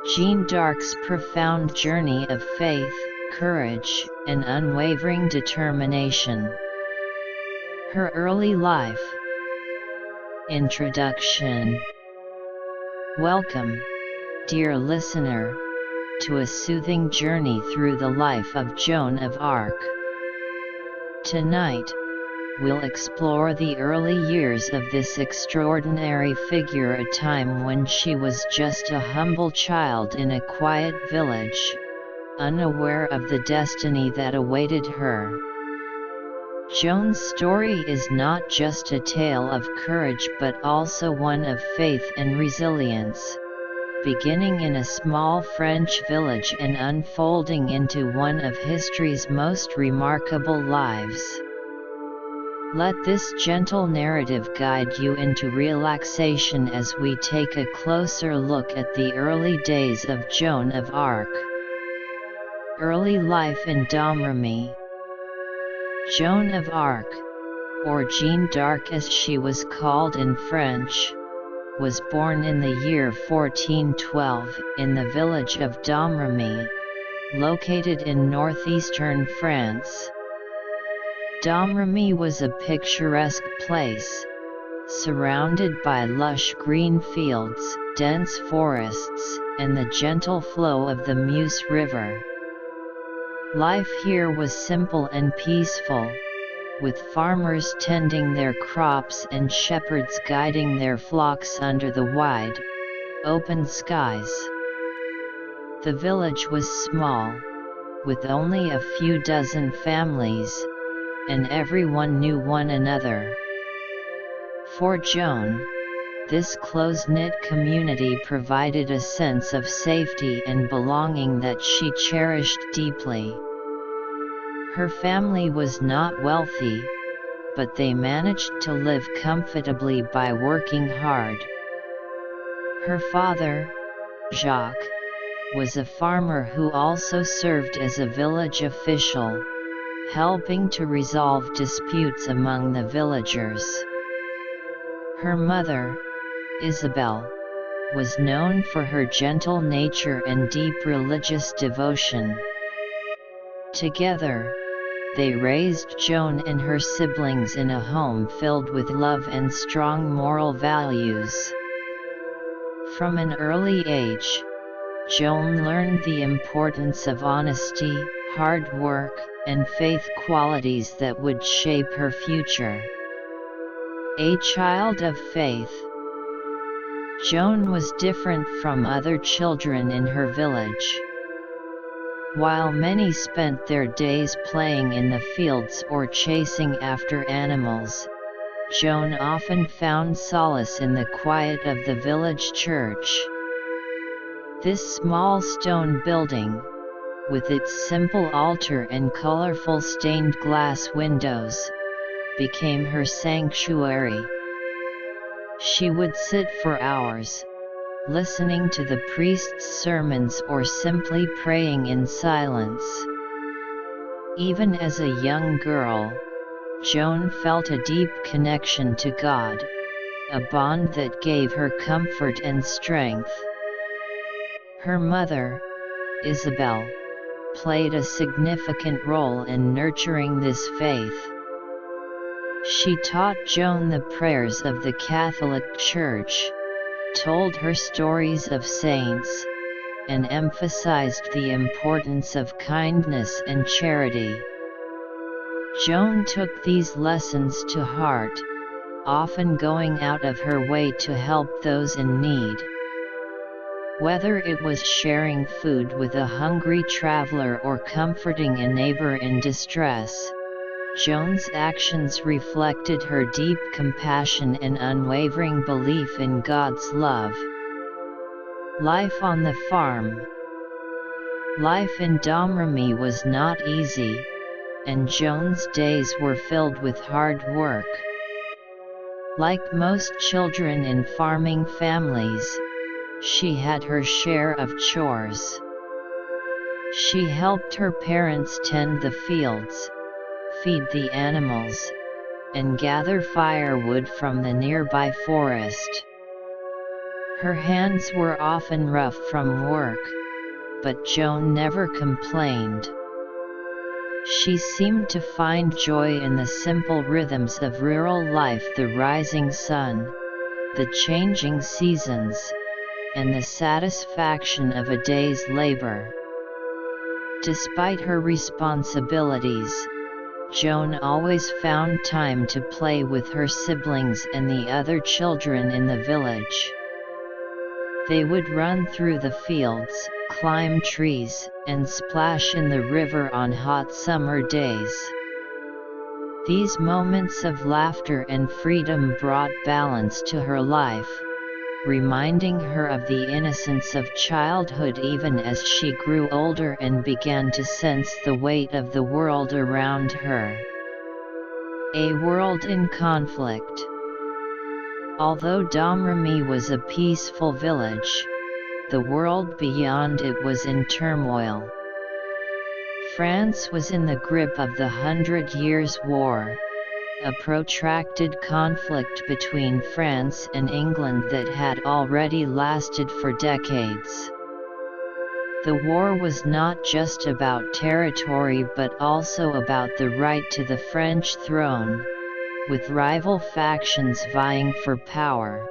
Jeanne d'Arc's profound journey of faith, courage, and unwavering determination. Her early life. Introduction. Welcome, dear listener, to a soothing journey through the life of Joan of Arc. Tonight, we'll explore the early years of this extraordinary figure, a time when she was just a humble child in a quiet village, unaware of the destiny that awaited her. Joan's story is not just a tale of courage but also one of faith and resilience, beginning in a small French village and unfolding into one of history's most remarkable lives. Let this gentle narrative guide you into relaxation as we take a closer look at the early days of Joan of Arc. Early life in Domremy. Joan of Arc, or Jeanne d'Arc as she was called in French, was born in the year 1412 in the village of Domremy, located in northeastern France. Domremy was a picturesque place, surrounded by lush green fields, dense forests, and the gentle flow of the Meuse River. Life here was simple and peaceful, with farmers tending their crops and shepherds guiding their flocks under the wide, open skies. The village was small, with only a few dozen families, and everyone knew one another. For Joan, this close-knit community provided a sense of safety and belonging that she cherished deeply. Her family was not wealthy, but they managed to live comfortably by working hard. Her father, Jacques, was a farmer who also served as a village official, helping to resolve disputes among the villagers. Her mother, Isabelle, was known for her gentle nature and deep religious devotion. Together, they raised Joan and her siblings in a home filled with love and strong moral values. From an early age, Joan learned the importance of honesty, hard work, and faith, qualities that would shape her future. A child of faith, Joan was different from other children in her village. While many spent their days playing in the fields or chasing after animals, Joan often found solace in the quiet of the village church. This small stone building, with its simple altar and colorful stained glass windows, became her sanctuary. She would sit for hours, listening to the priest's sermons or simply praying in silence. Even as a young girl, Joan felt a deep connection to God, a bond that gave her comfort and strength. Her mother, Isabelle, played a significant role in nurturing this faith. She taught Joan the prayers of the Catholic Church, told her stories of saints, and emphasized the importance of kindness and charity. Joan took these lessons to heart, often going out of her way to help those in need. Whether it was sharing food with a hungry traveler or comforting a neighbor in distress, Joan's actions reflected her deep compassion and unwavering belief in God's love. Life on the farm. Life in Domremy was not easy, and Joan's days were filled with hard work. Like most children in farming families, she had her share of chores. She helped her parents tend the fields, feed the animals, and gather firewood from the nearby forest. Her hands were often rough from work, but Joan never complained. She seemed to find joy in the simple rhythms of rural life: the rising sun, the changing seasons, and the satisfaction of a day's labor. Despite her responsibilities, Joan always found time to play with her siblings and the other children in the village. They would run through the fields, climb trees, and splash in the river on hot summer days. These moments of laughter and freedom brought balance to her life, reminding her of the innocence of childhood even as she grew older and began to sense the weight of the world around her. A world in conflict. Although Domremy was a peaceful village, the world beyond it was in turmoil. France was in the grip of the 100 Years' War, a protracted conflict between France and England that had already lasted for decades. The war was not just about territory but also about the right to the French throne, with rival factions vying for power.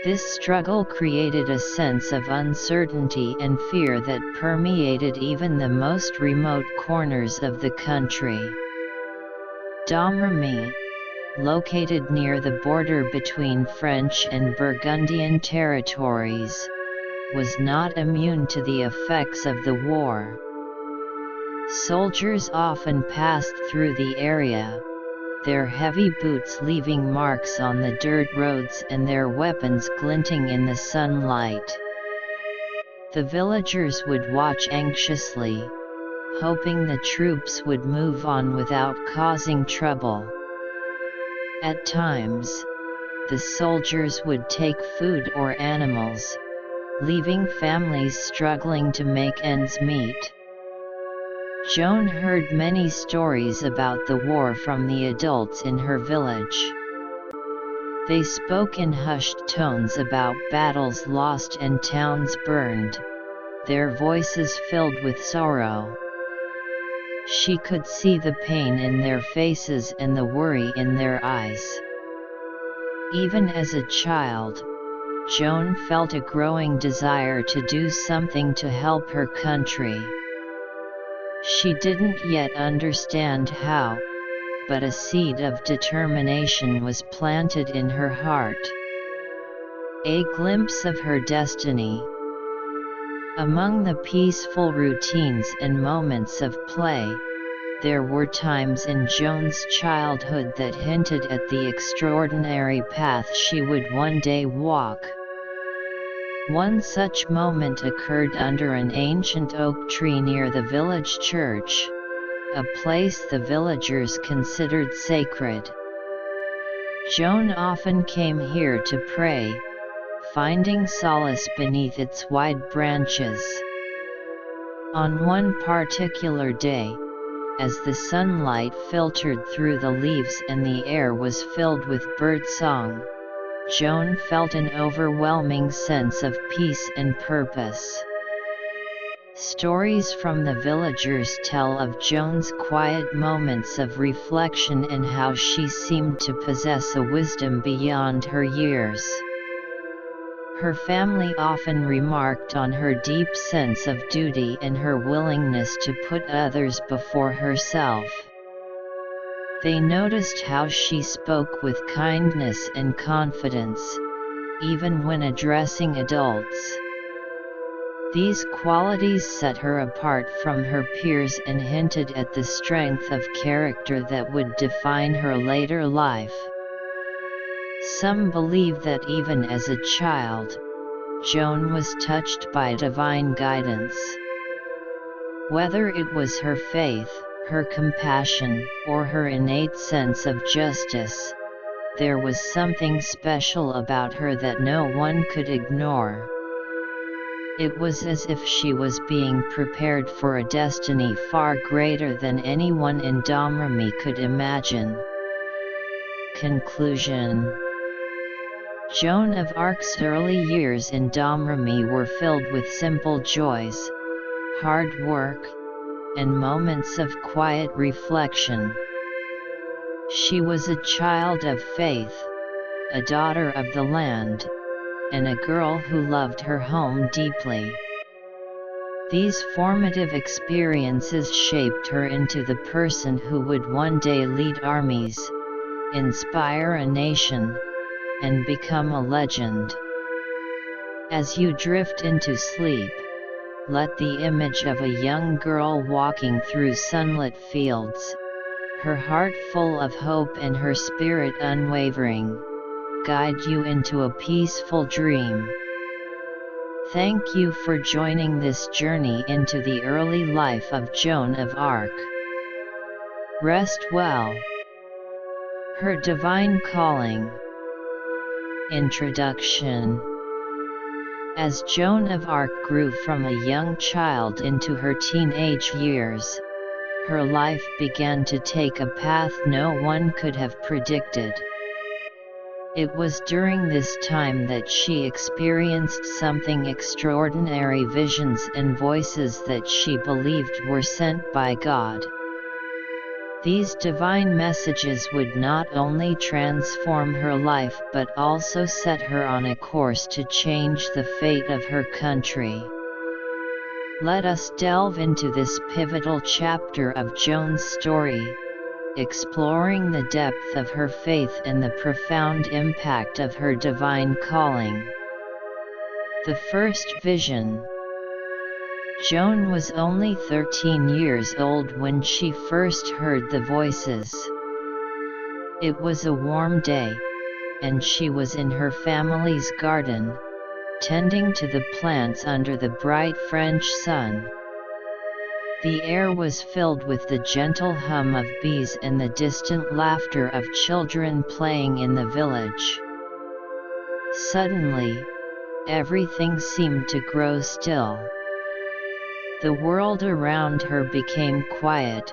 This struggle created a sense of uncertainty and fear that permeated even the most remote corners of the country. Domremy, located near the border between French and Burgundian territories, was not immune to the effects of the war. Soldiers often passed through the area, their heavy boots leaving marks on the dirt roads and their weapons glinting in the sunlight. The villagers would watch anxiously, hoping the troops would move on without causing trouble. At times, the soldiers would take food or animals, leaving families struggling to make ends meet. Joan heard many stories about the war from the adults in her village. They spoke in hushed tones about battles lost and towns burned, their voices filled with sorrow. She could see the pain in their faces and the worry in their eyes. Even as a child, Joan felt a growing desire to do something to help her country. She didn't yet understand how, but a seed of determination was planted in her heart. A glimpse of her destiny. Among the peaceful routines and moments of play, there were times in Joan's childhood that hinted at the extraordinary path she would one day walk. One such moment occurred under an ancient oak tree near the village church, a place the villagers considered sacred. Joan often came here to pray, finding solace beneath its wide branches. On one particular day, as the sunlight filtered through the leaves and the air was filled with birdsong, Joan felt an overwhelming sense of peace and purpose. Stories from the villagers tell of Joan's quiet moments of reflection and how she seemed to possess a wisdom beyond her years. Her family often remarked on her deep sense of duty and her willingness to put others before herself. They noticed how she spoke with kindness and confidence, even when addressing adults. These qualities set her apart from her peers and hinted at the strength of character that would define her later life. Some believe that even as a child, Joan was touched by divine guidance. Whether it was her faith, her compassion, or her innate sense of justice, there was something special about her that no one could ignore. It was as if she was being prepared for a destiny far greater than anyone in Domremy could imagine. Conclusion. Joan of Arc's early years in Domremy were filled with simple joys, hard work, and moments of quiet reflection. She was a child of faith, a daughter of the land, and a girl who loved her home deeply. These formative experiences shaped her into the person who would one day lead armies, inspire a nation, and become a legend. As you drift into sleep, let the image of a young girl walking through sunlit fields, her heart full of hope and her spirit unwavering, guide you into a peaceful dream. Thank you for joining this journey into the early life of Joan of Arc. Rest well. Her Divine Calling. Introduction. As Joan of Arc grew from a young child into her teenage years, her life began to take a path no one could have predicted. It was during this time that she experienced something extraordinary, visions and voices that she believed were sent by God. These divine messages would not only transform her life but also set her on a course to change the fate of her country. Let us delve into this pivotal chapter of Joan's story, exploring the depth of her faith and the profound impact of her divine calling. The first vision. Joan was only 13 years old when she first heard the voices. It was a warm day, and she was in her family's garden, tending to the plants under the bright French sun. The air was filled with the gentle hum of bees and the distant laughter of children playing in the village. Suddenly, everything seemed to grow still. The world around her became quiet,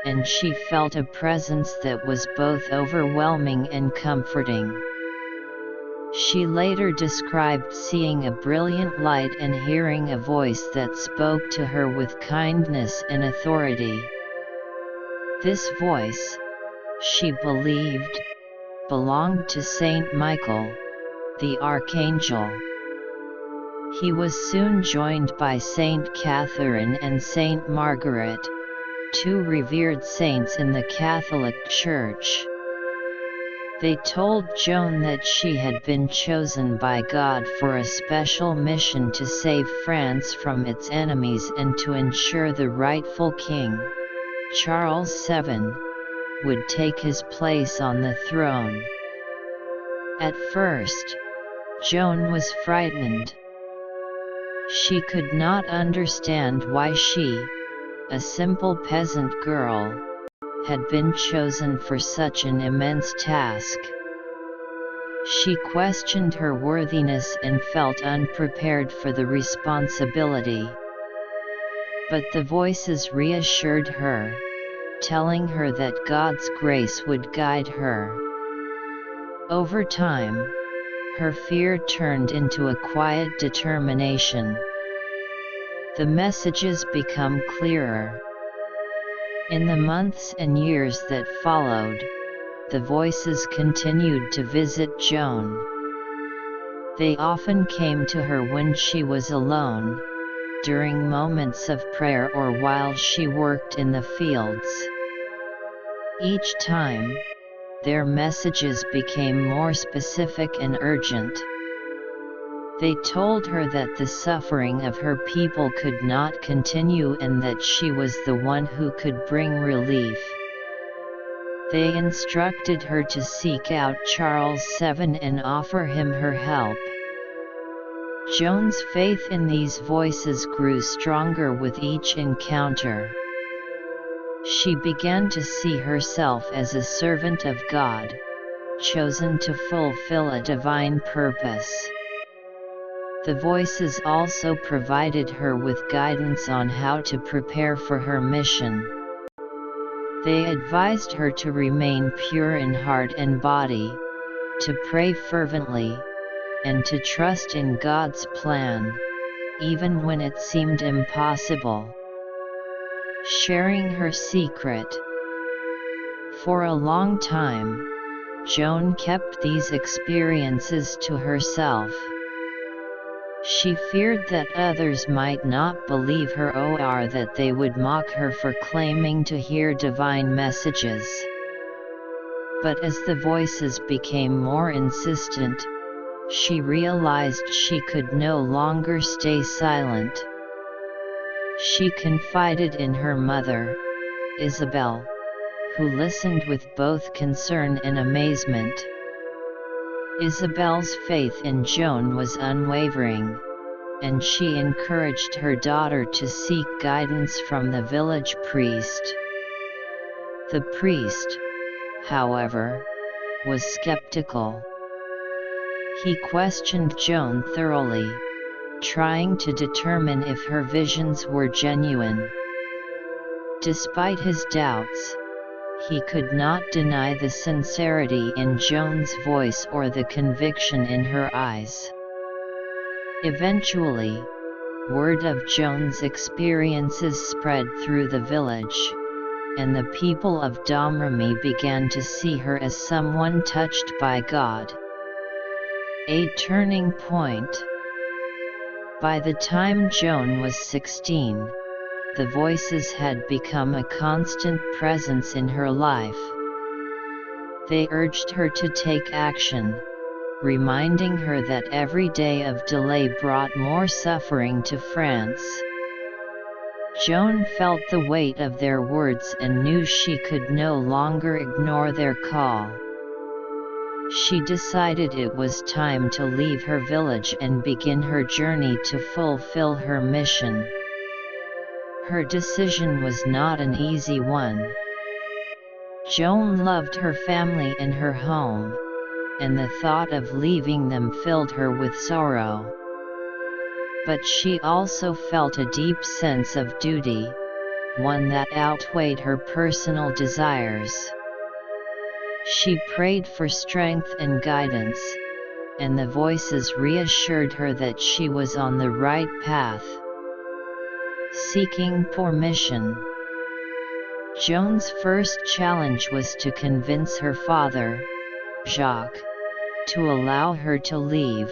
and she felt a presence that was both overwhelming and comforting. She later described seeing a brilliant light and hearing a voice that spoke to her with kindness and authority. This voice, she believed, belonged to Saint Michael, the Archangel. He was soon joined by Saint Catherine and Saint Margaret, two revered saints in the Catholic Church. They told Joan that she had been chosen by God for a special mission to save France from its enemies and to ensure the rightful king, Charles VII, would take his place on the throne. At first, Joan was frightened. She could not understand why she, a simple peasant girl, had been chosen for such an immense task. She questioned her worthiness and felt unprepared for the responsibility. But the voices reassured her, telling her that God's grace would guide her. Over time, her fear turned into a quiet determination. The messages become clearer. In the months and years that followed, the voices continued to visit Joan. They often came to her when she was alone, during moments of prayer or while she worked in the fields. Each time, their messages became more specific and urgent. They told her that the suffering of her people could not continue and that she was the one who could bring relief. They instructed her to seek out Charles VII and offer him her help. Joan's faith in these voices grew stronger with each encounter. She began to see herself as a servant of God, chosen to fulfill a divine purpose. The voices also provided her with guidance on how to prepare for her mission. They advised her to remain pure in heart and body, to pray fervently, and to trust in God's plan, even when it seemed impossible. Sharing her secret. For a long time, Jeanne kept these experiences to herself. She feared that others might not believe her or that they would mock her for claiming to hear divine messages. But as the voices became more insistent, she realized she could no longer stay silent. She confided in her mother, Isabel, who listened with both concern and amazement. Isabel's faith in Jeanne was unwavering, and she encouraged her daughter to seek guidance from the village priest. The priest, however, was skeptical. He questioned Jeanne thoroughly, trying to determine if her visions were genuine. Despite his doubts, he could not deny the sincerity in Jeanne's voice or the conviction in her eyes. Eventually, word of Jeanne's experiences spread through the village, and the people of Domremy began to see her as someone touched by God. A turning point. By the time Jeanne was 16, the voices had become a constant presence in her life. They urged her to take action, reminding her that every day of delay brought more suffering to France. Jeanne felt the weight of their words and knew she could no longer ignore their call. She decided it was time to leave her village and begin her journey to fulfill her mission. Her decision was not an easy one. Jeanne loved her family and her home, and the thought of leaving them filled her with sorrow. But she also felt a deep sense of duty, one that outweighed her personal desires. She prayed for strength and guidance, and the voices reassured her that she was on the right path. Seeking permission. Jeanne's first challenge was to convince her father, Jacques, to allow her to leave.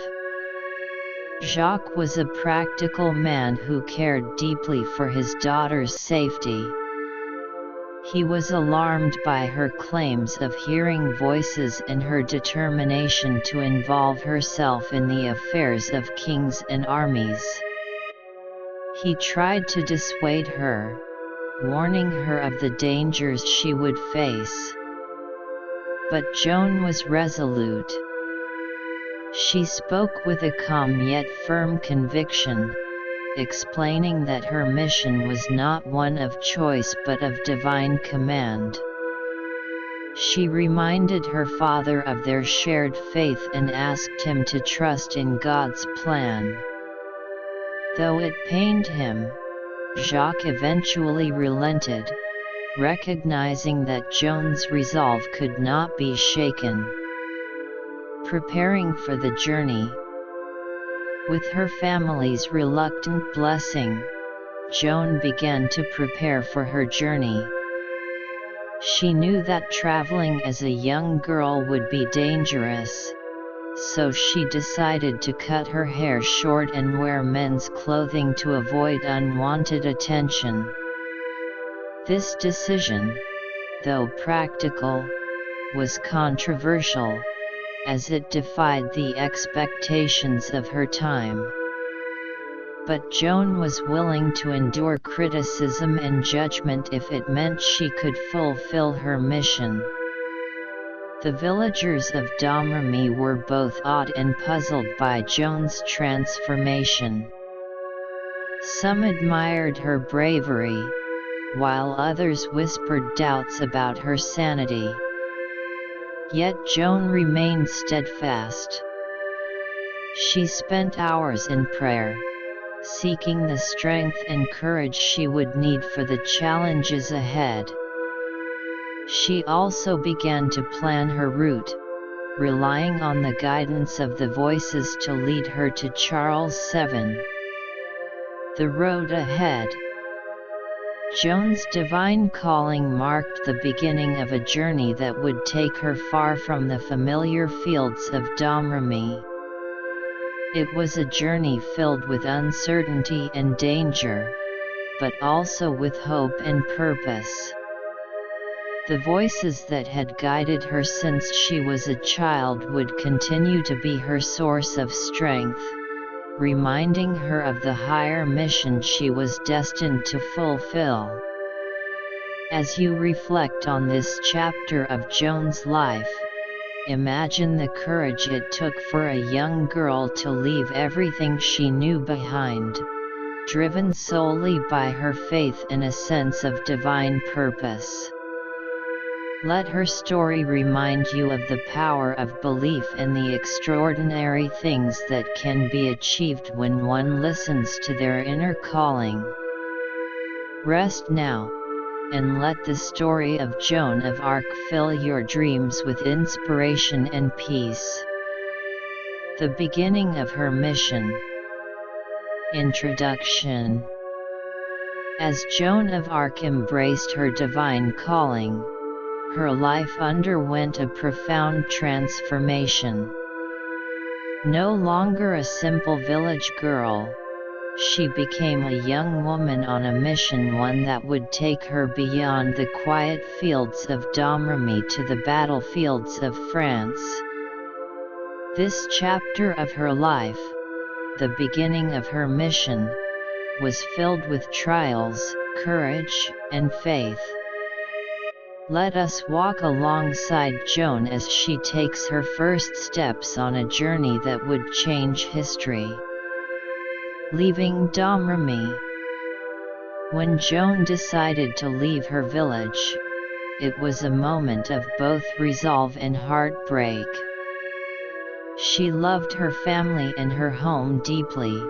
Jacques was a practical man who cared deeply for his daughter's safety. He was alarmed by her claims of hearing voices and her determination to involve herself in the affairs of kings and armies. He tried to dissuade her, warning her of the dangers she would face. But Jeanne was resolute. She spoke with a calm yet firm conviction, explaining that her mission was not one of choice but of divine command. She reminded her father of their shared faith and asked him to trust in God's plan. Though it pained him, Jacques eventually relented, recognizing that Jeanne's resolve could not be shaken. Preparing for the journey. With her family's reluctant blessing, Jeanne began to prepare for her journey. She knew that traveling as a young girl would be dangerous, so she decided to cut her hair short and wear men's clothing to avoid unwanted attention. This decision, though practical, was controversial, as it defied the expectations of her time. But Jeanne was willing to endure criticism and judgment if it meant she could fulfill her mission. The villagers of Domremy were both awed and puzzled by Jeanne's transformation. Some admired her bravery, while others whispered doubts about her sanity. Yet Jeanne remained steadfast. She spent hours in prayer, seeking the strength and courage she would need for the challenges ahead. She also began to plan her route, relying on the guidance of the voices to lead her to Charles VII. The road ahead. Joan's divine calling marked the beginning of a journey that would take her far from the familiar fields of Domremy. It was a journey filled with uncertainty and danger, but also with hope and purpose. The voices that had guided her since she was a child would continue to be her source of strength, reminding her of the higher mission she was destined to fulfill. As you reflect on this chapter of Joan's life, imagine the courage it took for a young girl to leave everything she knew behind, driven solely by her faith and a sense of divine purpose. Let her story remind you of the power of belief and the extraordinary things that can be achieved when one listens to their inner calling. Rest now, and let the story of Joan of Arc fill your dreams with inspiration and peace. The beginning of her mission. Introduction. As Joan of Arc embraced her divine calling, her life underwent a profound transformation. No longer a simple village girl, she became a young woman on a mission, one that would take her beyond the quiet fields of Domremy to the battlefields of France. This chapter of her life, the beginning of her mission, was filled with trials, courage, and faith. Let us walk alongside Joan as she takes her first steps on a journey that would change history. Leaving Domremy. When Joan decided to leave her village, it was a moment of both resolve and heartbreak. She loved her family and her home deeply,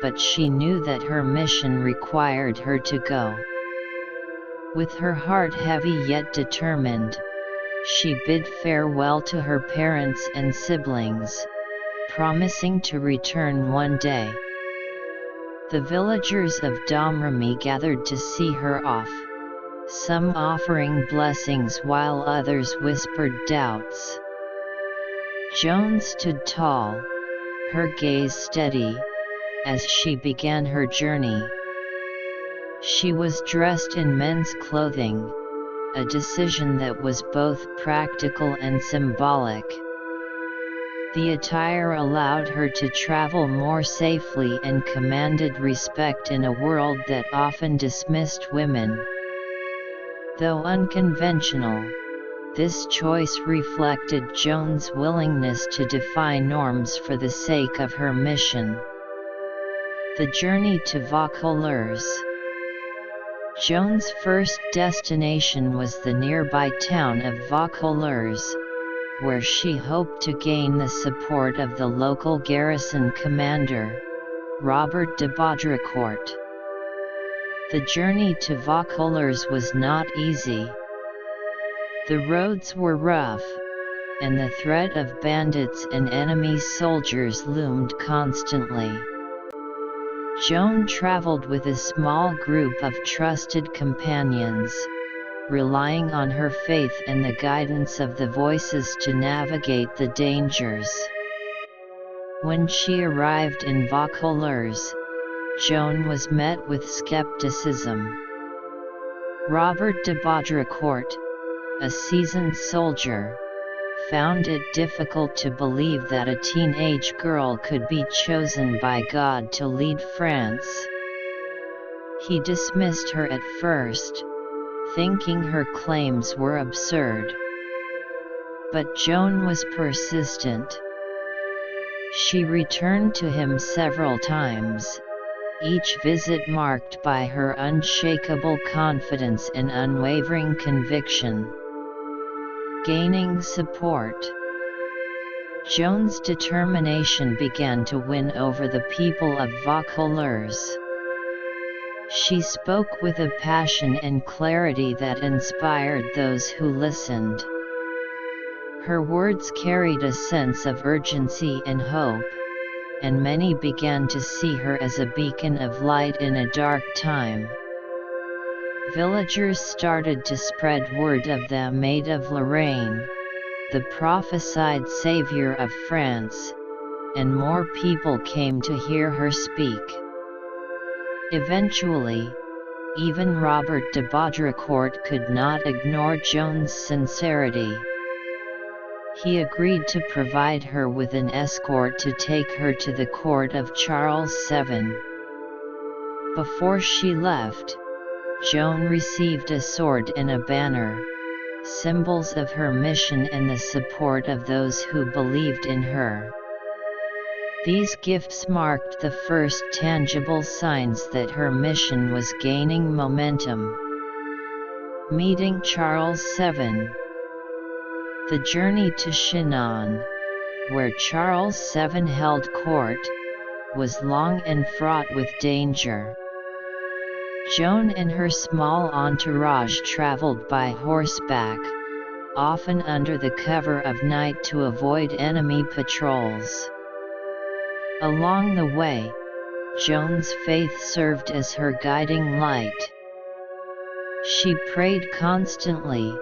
but she knew that her mission required her to go. With her heart heavy yet determined, she bid farewell to her parents and siblings, promising to return one day. The villagers of Domremy gathered to see her off, some offering blessings while others whispered doubts. Joan stood tall, her gaze steady, as she began her journey. She was dressed in men's clothing, a decision that was both practical and symbolic. The attire allowed her to travel more safely and commanded respect in a world that often dismissed women. Though unconventional, this choice reflected Joan's willingness to defy norms for the sake of her mission. The journey to Vaucouleurs. Joan's first destination was the nearby town of Vaucouleurs, where she hoped to gain the support of the local garrison commander, Robert de Baudricourt. The journey to Vaucouleurs was not easy. The roads were rough, and the threat of bandits and enemy soldiers loomed constantly. Joan traveled with a small group of trusted companions, relying on her faith and the guidance of the voices to navigate the dangers. When she arrived in Vaucouleurs, Joan was met with skepticism. Robert de Baudricourt, a seasoned soldier, found it difficult to believe that a teenage girl could be chosen by God to lead France. He dismissed her at first, thinking her claims were absurd. But Joan was persistent. She returned to him several times, each visit marked by her unshakable confidence and unwavering conviction. Gaining support. Joan's determination began to win over the people of Vaucouleurs. She spoke with a passion and clarity that inspired those who listened. Her words carried a sense of urgency and hope, and many began to see her as a beacon of light in a dark time. Villagers started to spread word of the Maid of Lorraine, the prophesied savior of France, and more people came to hear her speak. Eventually, even Robert de Baudricourt could not ignore Joan's sincerity. He agreed to provide her with an escort to take her to the court of Charles VII. Before she left, Joan received a sword and a banner, symbols of her mission and the support of those who believed in her. These gifts marked the first tangible signs that her mission was gaining momentum. Meeting Charles VII. The journey to Chinon, where Charles VII held court, was long and fraught with danger. Joan and her small entourage traveled by horseback, often under the cover of night to avoid enemy patrols. Along the way, Joan's faith served as her guiding light. She prayed constantly,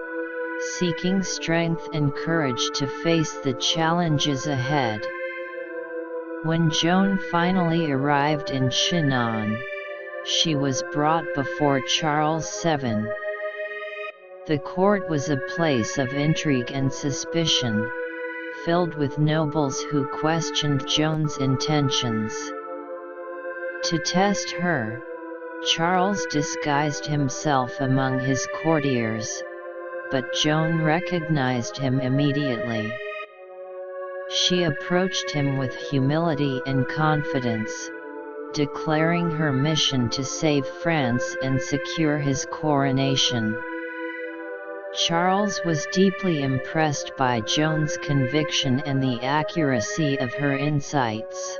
seeking strength and courage to face the challenges ahead. When Joan finally arrived in Chinon, she was brought before Charles VII. The court was a place of intrigue and suspicion, filled with nobles who questioned Joan's intentions. To test her, Charles disguised himself among his courtiers, but Joan recognized him immediately. She approached him with humility and confidence, declaring her mission to save France and secure his coronation. Charles was deeply impressed by Joan's conviction and the accuracy of her insights.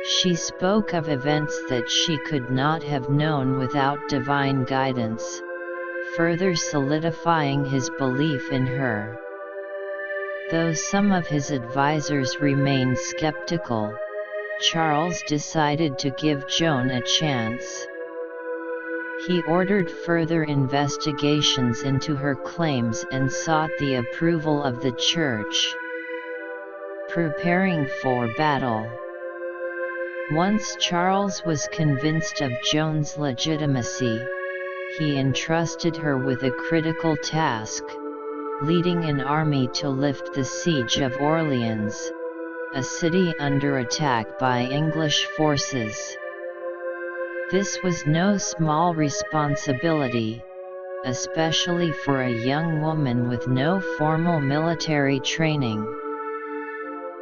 She spoke of events that she could not have known without divine guidance, further solidifying his belief in her. Though some of his advisors remained skeptical, Charles decided to give Joan a chance. He ordered further investigations into her claims and sought the approval of the Church. Preparing for battle. Once Charles was convinced of Joan's legitimacy, he entrusted her with a critical task, leading an army to lift the siege of Orleans, a city under attack by English forces. This was no small responsibility, especially for a young woman with no formal military training.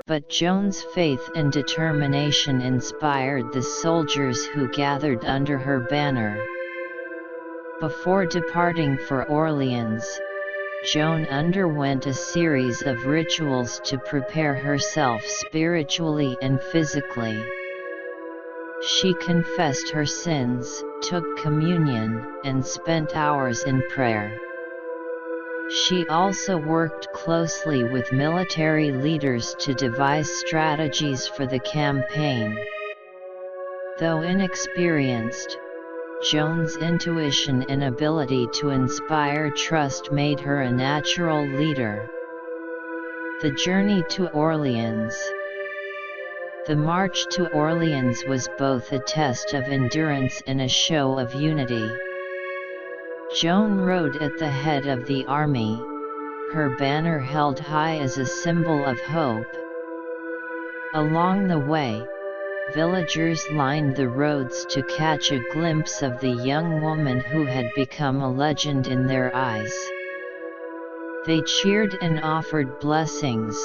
But Joan's faith and determination inspired the soldiers who gathered under her banner. Before departing for Orleans, Joan underwent a series of rituals to prepare herself spiritually and physically. She confessed her sins, took communion, and spent hours in prayer. She also worked closely with military leaders to devise strategies for the campaign. Though inexperienced, Joan's intuition and ability to inspire trust made her a natural leader. The journey to Orleans. The march to Orleans was both a test of endurance and a show of unity. Joan rode at the head of the army, her banner held high as a symbol of hope. Along the way, villagers lined the roads to catch a glimpse of the young woman who had become a legend in their eyes. They cheered and offered blessings,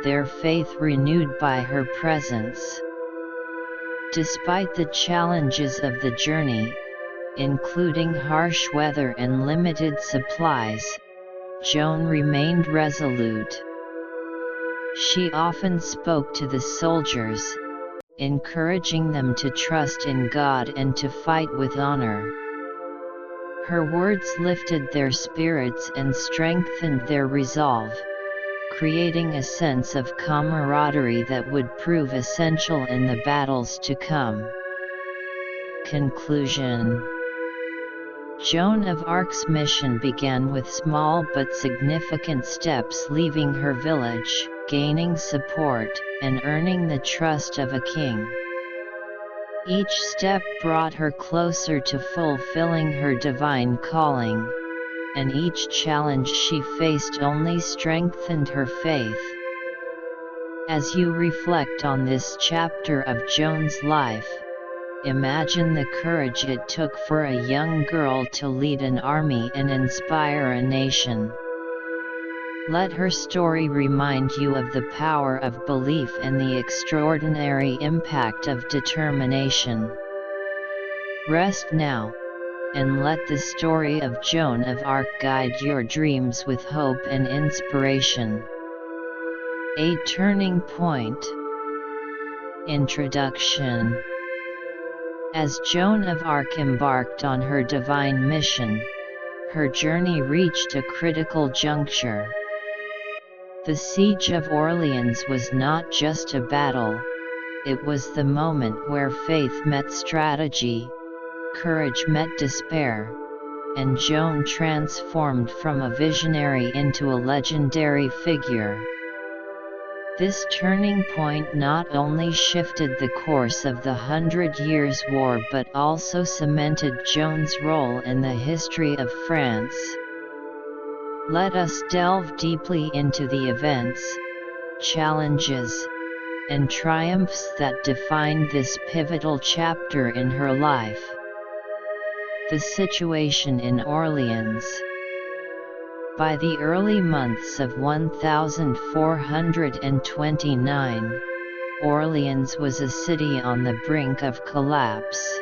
their faith renewed by her presence. Despite the challenges of the journey, including harsh weather and limited supplies, Joan remained resolute. She often spoke to the soldiers, encouraging them to trust in God and to fight with honor. Her words lifted their spirits and strengthened their resolve. creating a sense of camaraderie that would prove essential in the battles to come. Conclusion. Joan of Arc's mission began with small but significant steps, leaving her village, gaining support, and earning the trust of a king. Each step brought her closer to fulfilling her divine calling, and each challenge she faced only strengthened her faith. As you reflect on this chapter of Joan's life, imagine the courage it took for a young girl to lead an army and inspire a nation. Let her story remind you of the power of belief and the extraordinary impact of determination. Rest now, and let the story of Joan of Arc guide your dreams with hope and inspiration. A turning point. Introduction. As Joan of Arc embarked on her divine mission, her journey reached a critical juncture. The Siege of Orleans was not just a battle, it was the moment where faith met strategy, courage met despair, and Joan transformed from a visionary into a legendary figure. This turning point not only shifted the course of the 100 Years' War but also cemented Joan's role in the history of France. Let us delve deeply into the events, challenges, and triumphs that defined this pivotal chapter in her life. The situation in Orleans. By the early months of 1429, Orleans was a city on the brink of collapse.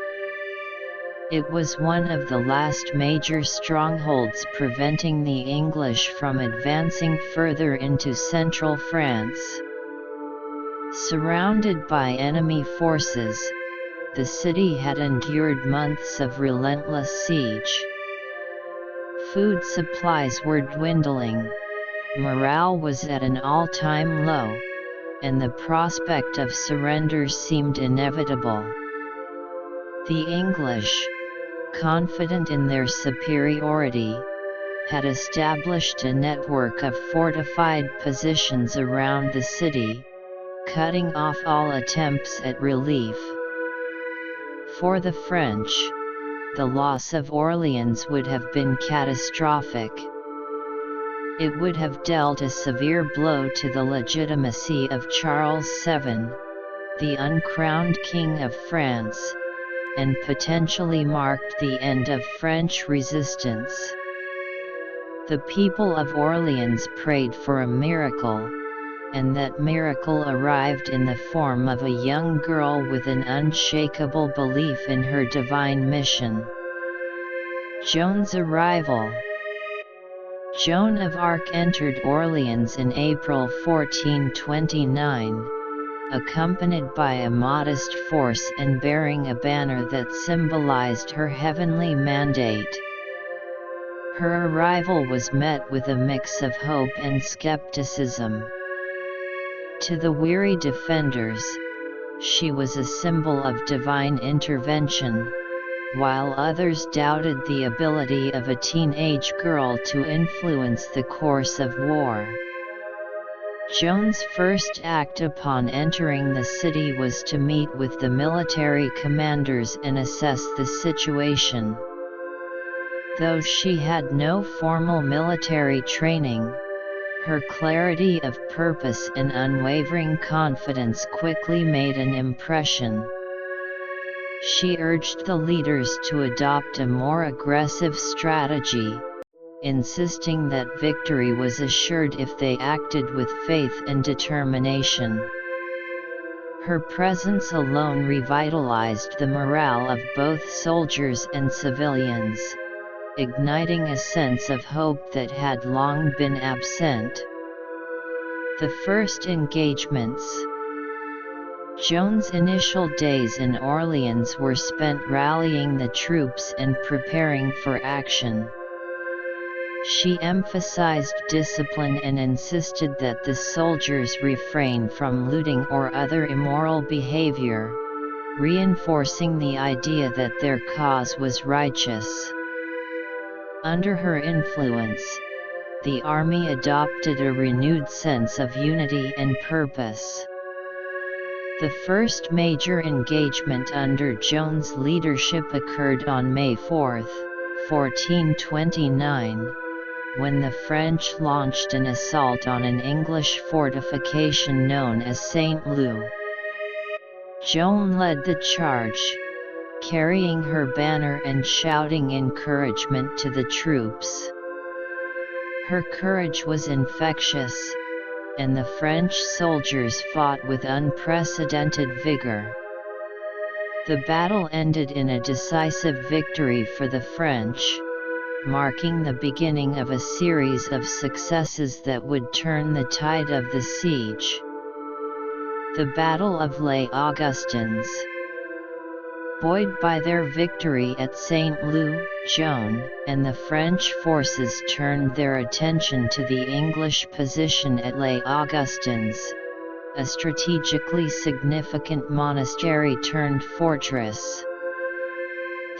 It was one of the last major strongholds preventing the English from advancing further into central France. Surrounded by enemy forces, the city had endured months of relentless siege. Food supplies were dwindling, morale was at an all-time low, and the prospect of surrender seemed inevitable. The English, confident in their superiority, had established a network of fortified positions around the city, cutting off all attempts at relief. For the French, the loss of Orleans would have been catastrophic. It would have dealt a severe blow to the legitimacy of Charles VII, the uncrowned King of France, and potentially marked the end of French resistance. The people of Orleans prayed for a miracle, and that miracle arrived in the form of a young girl with an unshakable belief in her divine mission. Joan's arrival. Joan of Arc entered Orleans in April 1429, accompanied by a modest force and bearing a banner that symbolized her heavenly mandate. Her arrival was met with a mix of hope and skepticism. To the weary defenders, she was a symbol of divine intervention, while others doubted the ability of a teenage girl to influence the course of war. Joan's first act upon entering the city was to meet with the military commanders and assess the situation. Though she had no formal military training, her clarity of purpose and unwavering confidence quickly made an impression. She urged the leaders to adopt a more aggressive strategy, insisting that victory was assured if they acted with faith and determination. Her presence alone revitalized the morale of both soldiers and civilians, igniting a sense of hope that had long been absent. The first engagements. Joan's initial days in Orleans were spent rallying the troops and preparing for action. She emphasized discipline and insisted that the soldiers refrain from looting or other immoral behavior, reinforcing the idea that their cause was righteous. Under her influence, the army adopted a renewed sense of unity and purpose. The first major engagement under Joan's leadership occurred on May 4, 1429, when the French launched an assault on an English fortification known as St. Loup. Jeanne led the charge, carrying her banner and shouting encouragement to the troops. Her courage was infectious, and the French soldiers fought with unprecedented vigor. The battle ended in a decisive victory for the French, marking the beginning of a series of successes that would turn the tide of the siege. The Battle of Les Augustins. Buoyed by their victory at St. Loup, Jeanne and the French forces turned their attention to the English position at Les Augustins, a strategically significant monastery-turned-fortress.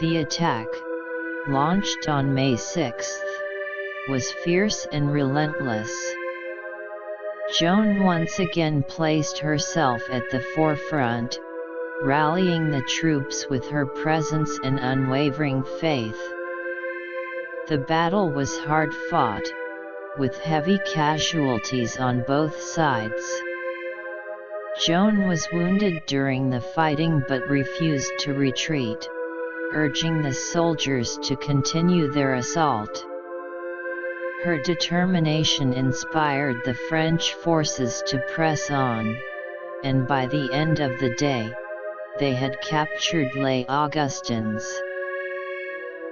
The attack, launched on May 6, was fierce and relentless. Jeanne once again placed herself at the forefront, rallying the troops with her presence and unwavering faith. The battle was hard-fought, with heavy casualties on both sides. Jeanne was wounded during the fighting but refused to retreat, urging the soldiers to continue their assault. Her determination inspired the French forces to press on, and by the end of the day, they had captured Les Augustins.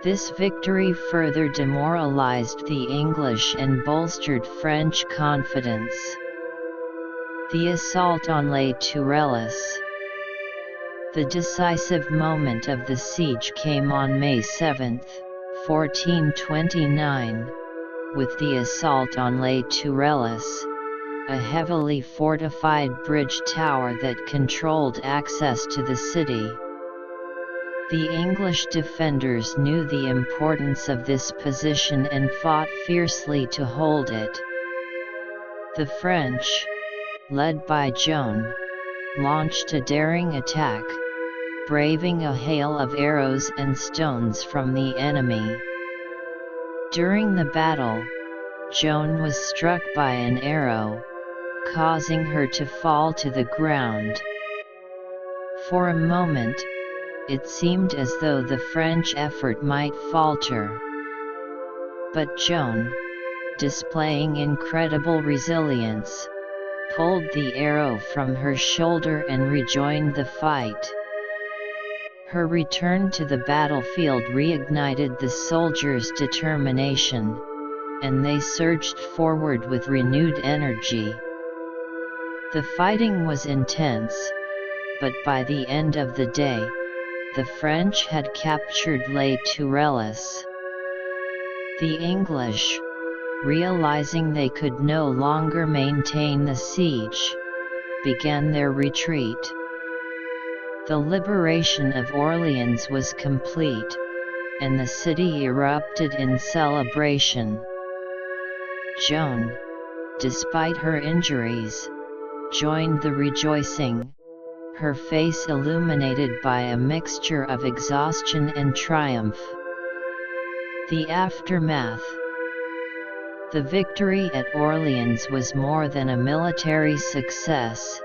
This victory further demoralized the English and bolstered French confidence. The assault on Les Tourelles. The decisive moment of the siege came on May 7, 1429, with the assault on Les Tourelles, a heavily fortified bridge tower that controlled access to the city. The English defenders knew the importance of this position and fought fiercely to hold it. The French, led by Jeanne, launched a daring attack, braving a hail of arrows and stones from the enemy. During the battle, Jeanne was struck by an arrow, causing her to fall to the ground. For a moment, it seemed as though the French effort might falter. But Jeanne, displaying incredible resilience, pulled the arrow from her shoulder and rejoined the fight. Her return to the battlefield reignited the soldiers' determination, and they surged forward with renewed energy. The fighting was intense, but by the end of the day, the French had captured Les Tourelles. The English, realizing they could no longer maintain the siege, began their retreat. The liberation of Orleans was complete, and the city erupted in celebration. Jeanne, despite her injuries, joined the rejoicing, her face illuminated by a mixture of exhaustion and triumph. The aftermath. The victory at Orleans was more than a military success.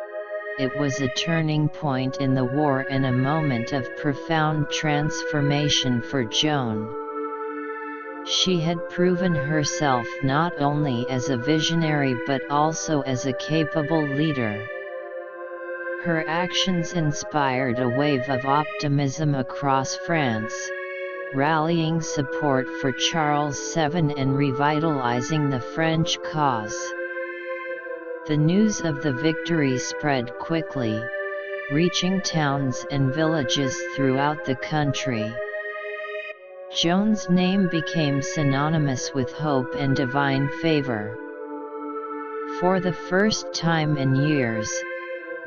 It was a turning point in the war and a moment of profound transformation for Jeanne. She had proven herself not only as a visionary but also as a capable leader. Her actions inspired a wave of optimism across France, rallying support for Charles VII and revitalizing the French cause. The news of the victory spread quickly, reaching towns and villages throughout the country. Joan's name became synonymous with hope and divine favor. For the first time in years,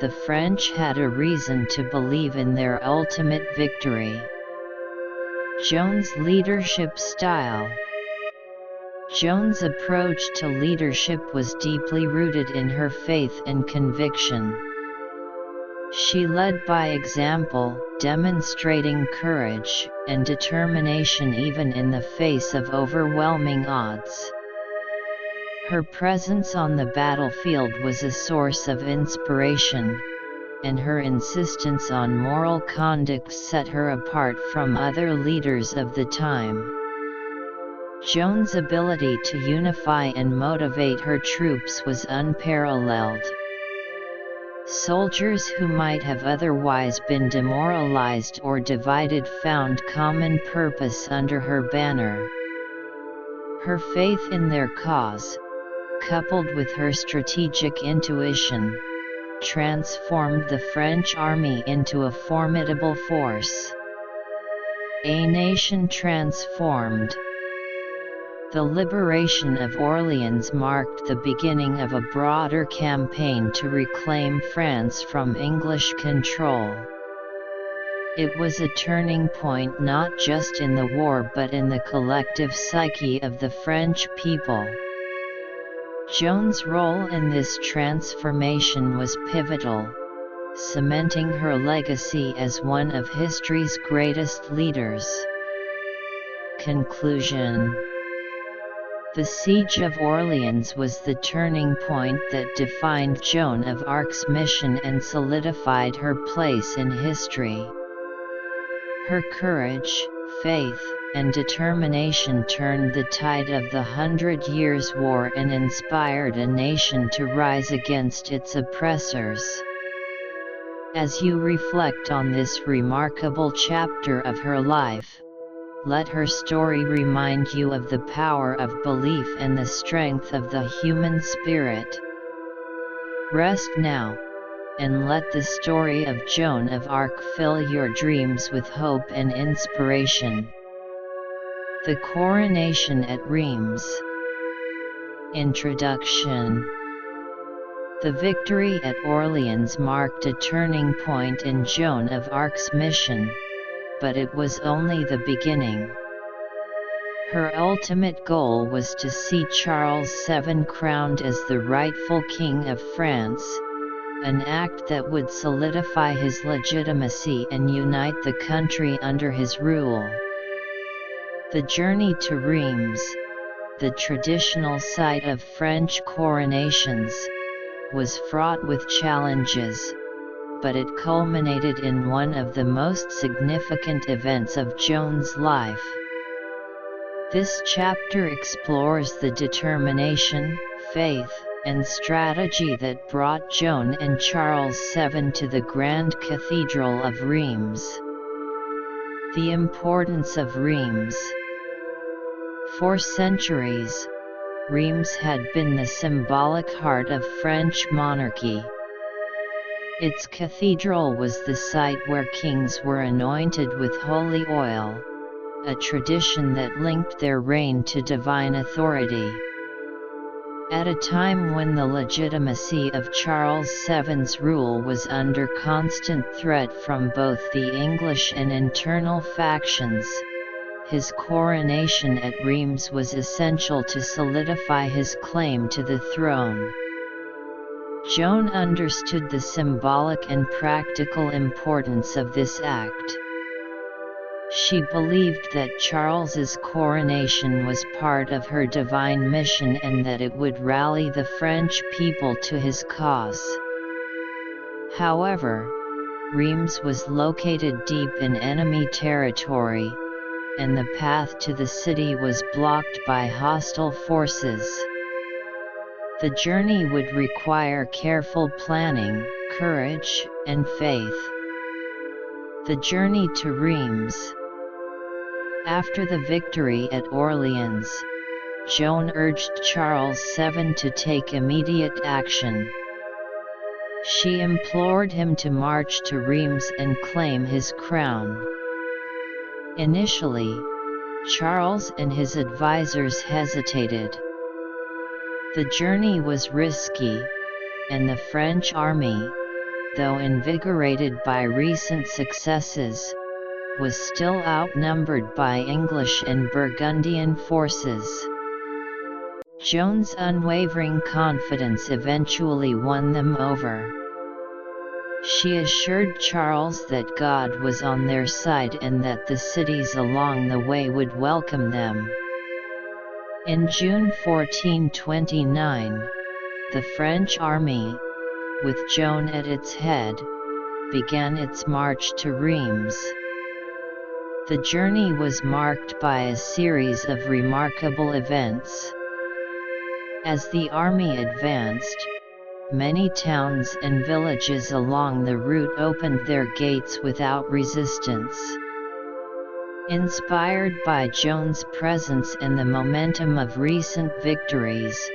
the French had a reason to believe in their ultimate victory. Joan's leadership style. Joan's approach to leadership was deeply rooted in her faith and conviction. She led by example, demonstrating courage and determination even in the face of overwhelming odds. Her presence on the battlefield was a source of inspiration, and her insistence on moral conduct set her apart from other leaders of the time. Joan's ability to unify and motivate her troops was unparalleled. Soldiers who might have otherwise been demoralized or divided found common purpose under her banner. Her faith in their cause, coupled with her strategic intuition, transformed the French army into a formidable force. A nation transformed. The liberation of Orleans marked the beginning of a broader campaign to reclaim France from English control. It was a turning point not just in the war but in the collective psyche of the French people. Joan's role in this transformation was pivotal, cementing her legacy as one of history's greatest leaders. Conclusion. The Siege of Orleans was the turning point that defined Joan of Arc's mission and solidified her place in history. Her courage, faith, and determination turned the tide of the 100 Years' War and inspired a nation to rise against its oppressors. As you reflect on this remarkable chapter of her life, let her story remind you of the power of belief and the strength of the human spirit. Rest now, and let the story of Joan of Arc fill your dreams with hope and inspiration. The Coronation at Reims. Introduction. The victory at Orleans marked a turning point in Joan of Arc's mission, but it was only the beginning. Her ultimate goal was to see Charles VII crowned as the rightful King of France, an act that would solidify his legitimacy and unite the country under his rule. The journey to Reims, the traditional site of French coronations, was fraught with challenges, but it culminated in one of the most significant events of Joan's life. This chapter explores the determination, faith, and strategy that brought Joan and Charles VII to the Grand Cathedral of Reims. The importance of Reims. For centuries, Reims had been the symbolic heart of French monarchy. Its cathedral was the site where kings were anointed with holy oil, a tradition that linked their reign to divine authority. At a time when the legitimacy of Charles VII's rule was under constant threat from both the English and internal factions, his coronation at Reims was essential to solidify his claim to the throne. Joan understood the symbolic and practical importance of this act. She believed that Charles's coronation was part of her divine mission and that it would rally the French people to his cause. However, Reims was located deep in enemy territory, and the path to the city was blocked by hostile forces. The journey would require careful planning, courage, and faith. The journey to Reims. After the victory at Orleans, Joan urged Charles VII to take immediate action. She implored him to march to Reims and claim his crown. Initially, Charles and his advisors hesitated. The journey was risky, and the French army, though invigorated by recent successes, was still outnumbered by English and Burgundian forces. Joan's unwavering confidence eventually won them over. She assured Charles that God was on their side and that the cities along the way would welcome them. In June 1429, the French army, with Joan at its head, began its march to Reims. The journey was marked by a series of remarkable events. As the army advanced, many towns and villages along the route opened their gates without resistance. Inspired by Joan's presence and the momentum of recent victories,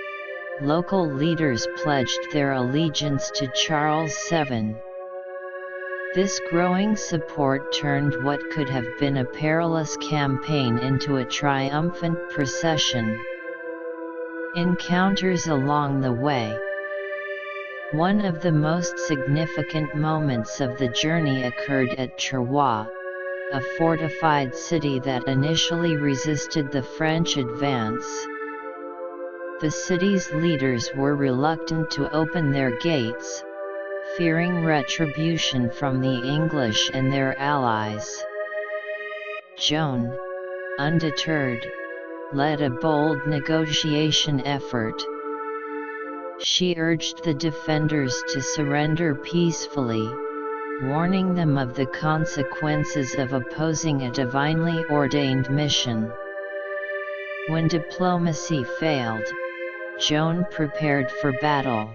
local leaders pledged their allegiance to Charles VII. This growing support turned what could have been a perilous campaign into a triumphant procession. Encounters along the way. One of the most significant moments of the journey occurred at Troyes, a fortified city that initially resisted the French advance. The city's leaders were reluctant to open their gates, fearing retribution from the English and their allies. Joan, undeterred, led a bold negotiation effort. She urged the defenders to surrender peacefully, warning them of the consequences of opposing a divinely ordained mission. When diplomacy failed, Joan prepared for battle.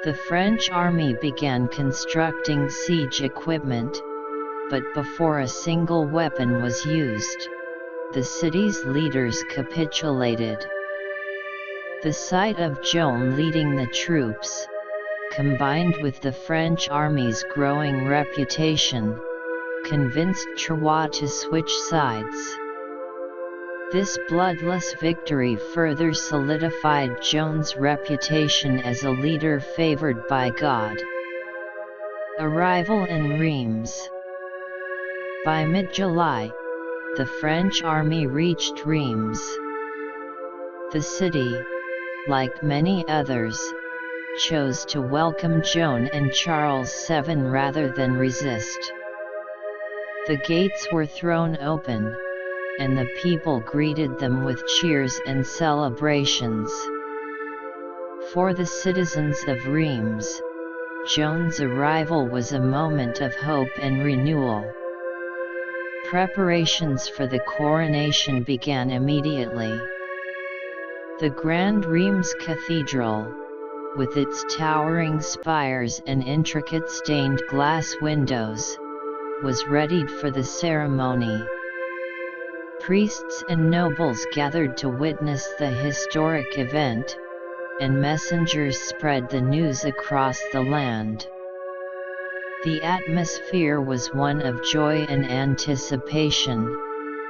The French army began constructing siege equipment, but before a single weapon was used, the city's leaders capitulated. The sight of Joan leading the troops, combined with the French army's growing reputation, convinced Troyes to switch sides. This bloodless victory further solidified Joan's reputation as a leader favored by God. Arrival in Reims. By mid-July, the French army reached Reims. The city, like many others, chose to welcome Joan and Charles VII rather than resist. The gates were thrown open, and the people greeted them with cheers and celebrations. For the citizens of Reims, Joan's arrival was a moment of hope and renewal. Preparations for the coronation began immediately. The Grand Reims Cathedral, with its towering spires and intricate stained glass windows, was readied for the ceremony. Priests and nobles gathered to witness the historic event, and messengers spread the news across the land. The atmosphere was one of joy and anticipation,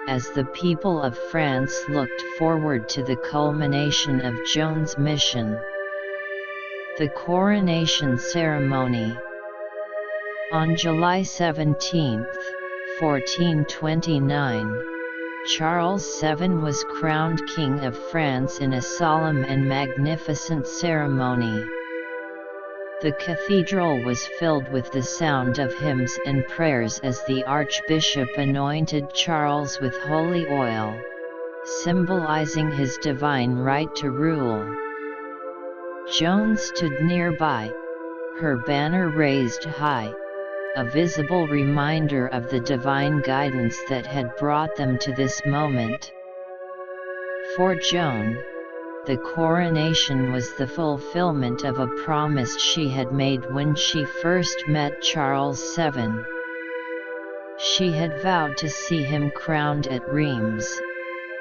as the people of France looked forward to the culmination of Joan's mission. The coronation ceremony. On July 17, 1429, Charles VII was crowned King of France in a solemn and magnificent ceremony. The cathedral was filled with the sound of hymns and prayers as the Archbishop anointed Charles with holy oil, symbolizing his divine right to rule. Joan stood nearby, her banner raised high, a visible reminder of the divine guidance that had brought them to this moment. For Joan, the coronation was the fulfillment of a promise she had made when she first met Charles VII. She had vowed to see him crowned at Reims,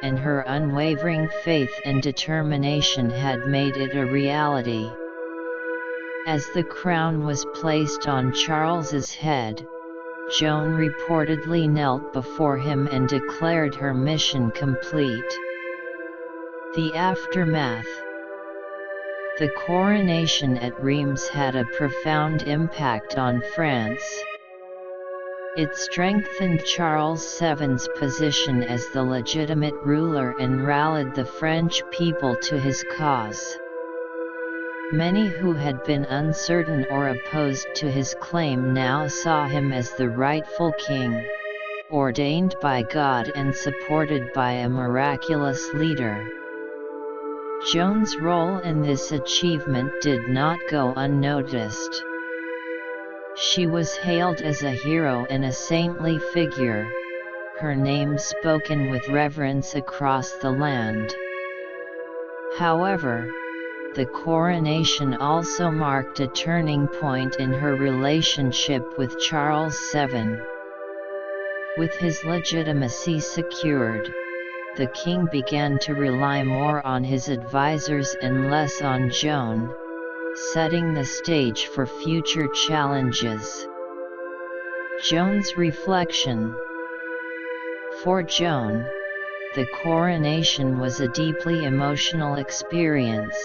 and her unwavering faith and determination had made it a reality. As the crown was placed on Charles's head, Jeanne reportedly knelt before him and declared her mission complete. The aftermath. The coronation at Reims had a profound impact on France. It strengthened Charles VII's position as the legitimate ruler and rallied the French people to his cause. Many who had been uncertain or opposed to his claim now saw him as the rightful king, ordained by God and supported by a miraculous leader. Jeanne's role in this achievement did not go unnoticed. She was hailed as a hero and a saintly figure, her name spoken with reverence across the land. However, the coronation also marked a turning point in her relationship with Charles VII. With his legitimacy secured, the king began to rely more on his advisors and less on Jeanne, setting the stage for future challenges. Jeanne's reflection. For Jeanne, the coronation was a deeply emotional experience.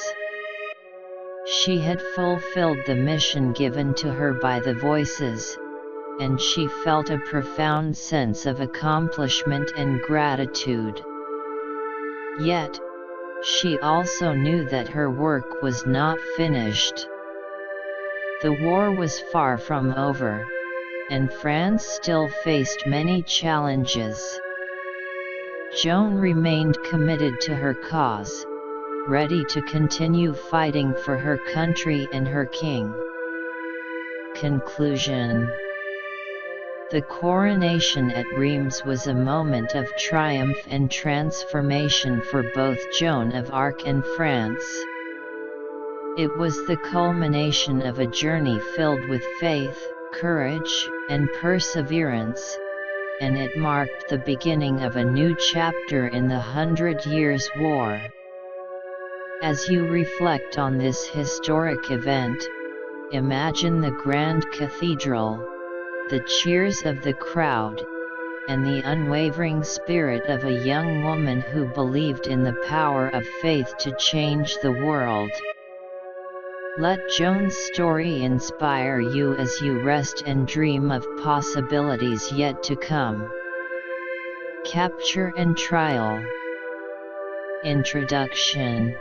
She had fulfilled the mission given to her by the Voices, and she felt a profound sense of accomplishment and gratitude. Yet, she also knew that her work was not finished. The war was far from over, and France still faced many challenges. Jeanne remained committed to her cause, ready to continue fighting for her country and her king. Conclusion. The coronation at Reims was a moment of triumph and transformation for both Joan of Arc and France. It was the culmination of a journey filled with faith, courage, and perseverance, and it marked the beginning of a new chapter in the 100 Years' War. As you reflect on this historic event, imagine the grand cathedral, the cheers of the crowd, and the unwavering spirit of a young woman who believed in the power of faith to change the world. Let Jeanne's story inspire you as you rest and dream of possibilities yet to come. Capture and Trial. Introduction.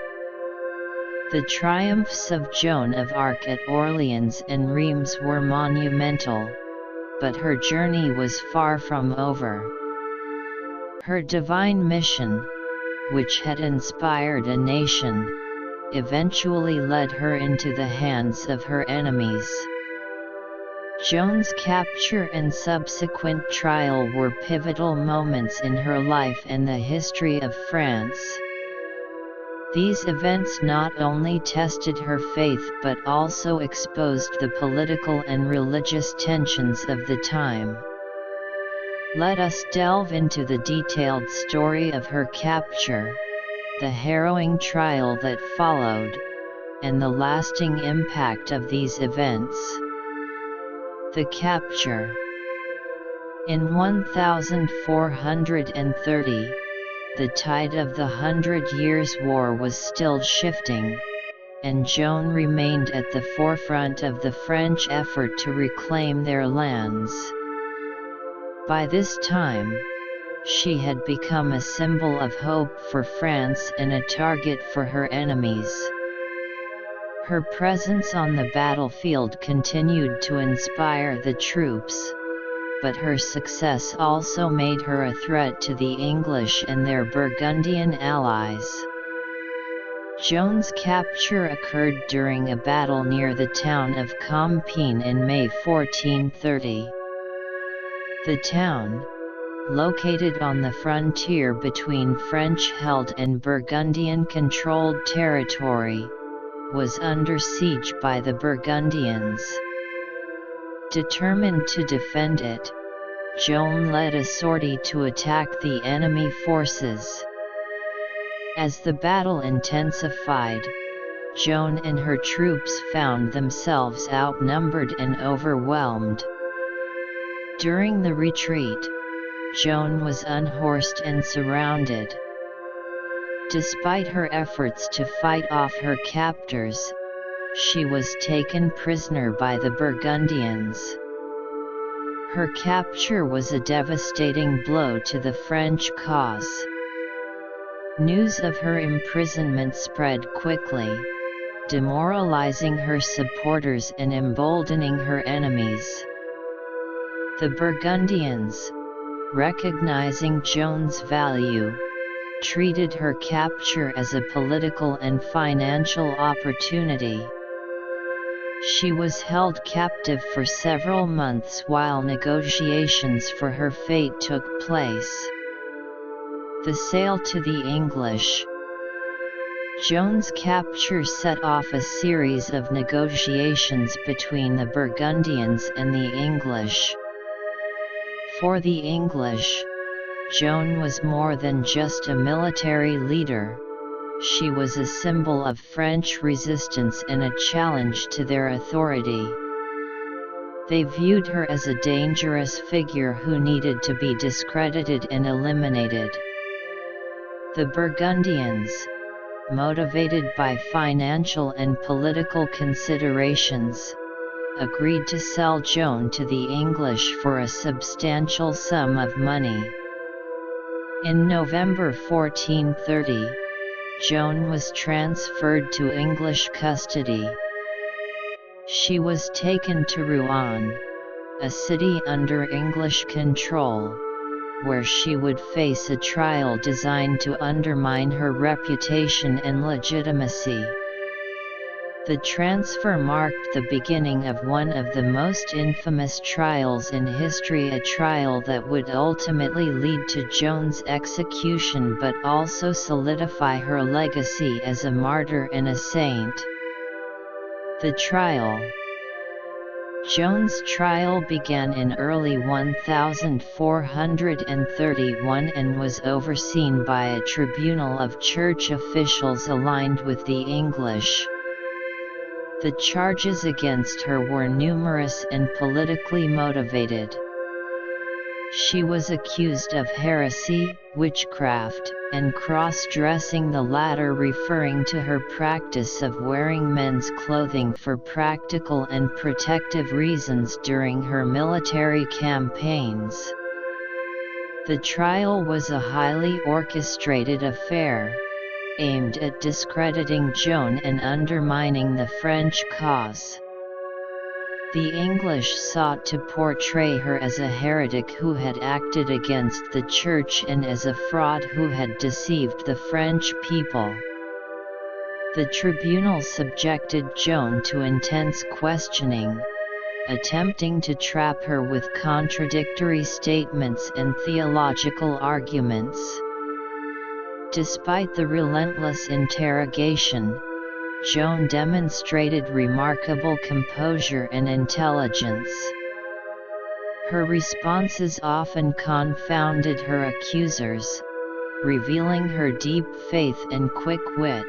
The triumphs of Joan of Arc at Orleans and Reims were monumental, but her journey was far from over. Her divine mission, which had inspired a nation, eventually led her into the hands of her enemies. Joan's capture and subsequent trial were pivotal moments in her life and the history of France. These events not only tested her faith but also exposed the political and religious tensions of the time. Let us delve into the detailed story of her capture, the harrowing trial that followed, and the lasting impact of these events. The capture. In 1430, the tide of the 100 Years' War was still shifting, and Joan remained at the forefront of the French effort to reclaim their lands. By this time, she had become a symbol of hope for France and a target for her enemies. Her presence on the battlefield continued to inspire the troops, but her success also made her a threat to the English and their Burgundian allies. Joan's capture occurred during a battle near the town of Compiègne in May 1430. The town, located on the frontier between French-held and Burgundian-controlled territory, was under siege by the Burgundians. Determined to defend it, Joan led a sortie to attack the enemy forces. As the battle intensified, Joan and her troops found themselves outnumbered and overwhelmed. During the retreat, Jeanne was unhorsed and surrounded. Despite her efforts to fight off her captors, she was taken prisoner by the Burgundians. Her capture was a devastating blow to the French cause. News of her imprisonment spread quickly, demoralizing her supporters and emboldening her enemies. The Burgundians, recognizing Jeanne's value, treated her capture as a political and financial opportunity. She was held captive for several months while negotiations for her fate took place. The sale to the English. Jeanne's capture set off a series of negotiations between the Burgundians and the English. For the English, Jeanne was more than just a military leader. She was a symbol of French resistance and a challenge to their authority. They viewed her as a dangerous figure who needed to be discredited and eliminated. The Burgundians, motivated by financial and political considerations, agreed to sell Jeanne to the English for a substantial sum of money. In November 1430, Jeanne was transferred to English custody. She was taken to Rouen, a city under English control, where she would face a trial designed to undermine her reputation and legitimacy. The transfer marked the beginning of one of the most infamous trials in history, a trial that would ultimately lead to Jeanne's execution but also solidify her legacy as a martyr and a saint. The trial. Jeanne's trial began in early 1431 and was overseen by a tribunal of church officials aligned with the English. The charges against her were numerous and politically motivated. She was accused of heresy, witchcraft, and cross-dressing, the latter referring to her practice of wearing men's clothing for practical and protective reasons during her military campaigns. The trial was a highly orchestrated affair, aimed at discrediting Jeanne and undermining the French cause. The English sought to portray her as a heretic who had acted against the Church and as a fraud who had deceived the French people. The tribunal subjected Jeanne to intense questioning, attempting to trap her with contradictory statements and theological arguments. Despite the relentless interrogation, Jeanne demonstrated remarkable composure and intelligence. Her responses often confounded her accusers, revealing her deep faith and quick wit.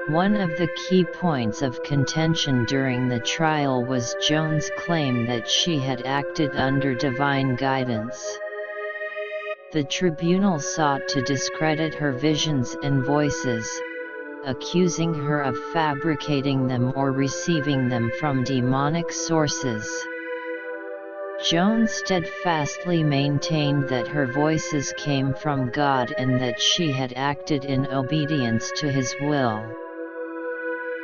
One of the key points of contention during the trial was Jeanne's claim that she had acted under divine guidance. The tribunal sought to discredit her visions and voices, accusing her of fabricating them or receiving them from demonic sources. Jeanne steadfastly maintained that her voices came from God and that she had acted in obedience to His will.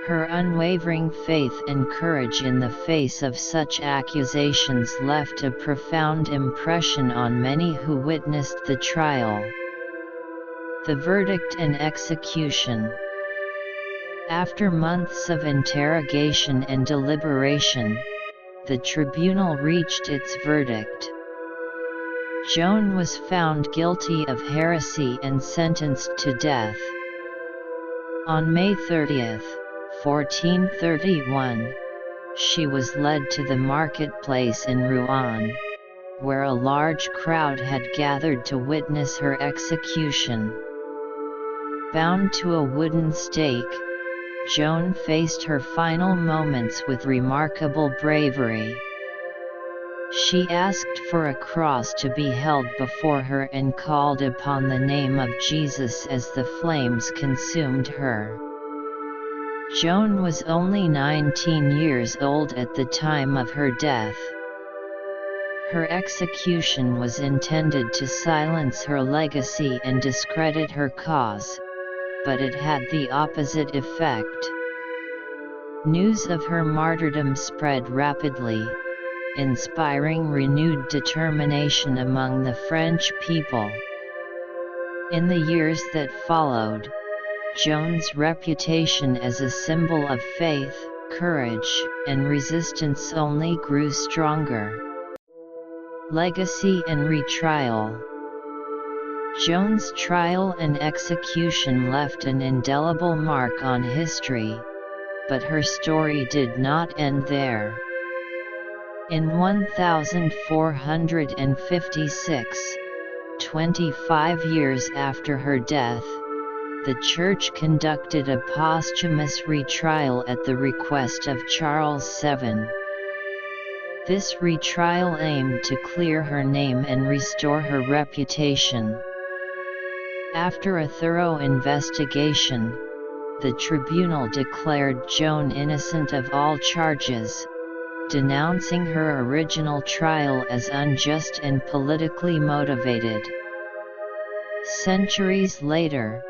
Her unwavering faith and courage in the face of such accusations left a profound impression on many who witnessed the trial. The verdict and execution. After months of interrogation and deliberation, the tribunal reached its verdict. Jeanne was found guilty of heresy and sentenced to death. On May 30, 1431, she was led to the marketplace in Rouen, where a large crowd had gathered to witness her execution. Bound to a wooden stake, Jeanne faced her final moments with remarkable bravery. She asked for a cross to be held before her and called upon the name of Jesus as the flames consumed her. Jeanne was only 19 years old at the time of her death. Her execution was intended to silence her legacy and discredit her cause, but it had the opposite effect. News of her martyrdom spread rapidly, inspiring renewed determination among the French people. In the years that followed, Jeanne's reputation as a symbol of faith, courage, and resistance only grew stronger. Legacy and retrial. Jeanne's trial and execution left an indelible mark on history, but her story did not end there. In 1456, 25 years after her death, the Church conducted a posthumous retrial at the request of Charles VII. This retrial aimed to clear her name and restore her reputation. After a thorough investigation, the tribunal declared Jeanne innocent of all charges, denouncing her original trial as unjust and politically motivated. Centuries later,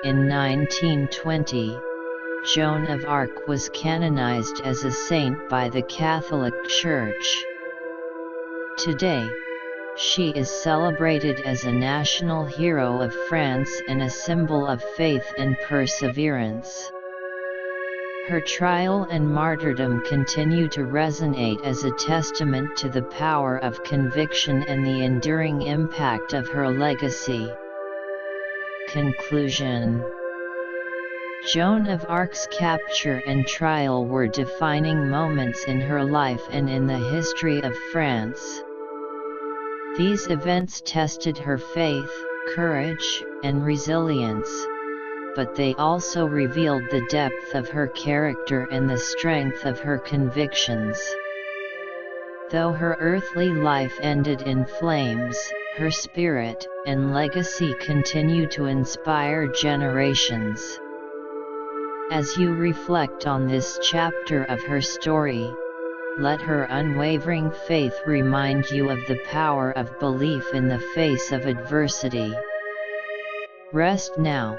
in 1920, Joan of Arc was canonized as a saint by the Catholic Church. Today, she is celebrated as a national hero of France and a symbol of faith and perseverance. Her trial and martyrdom continue to resonate as a testament to the power of conviction and the enduring impact of her legacy. Conclusion. Joan of Arc's capture and trial were defining moments in her life and in the history of France. These events tested her faith, courage, and resilience, but they also revealed the depth of her character and the strength of her convictions. Though her earthly life ended in flames, her spirit and legacy continue to inspire generations. As you reflect on this chapter of her story, let her unwavering faith remind you of the power of belief in the face of adversity. Rest now,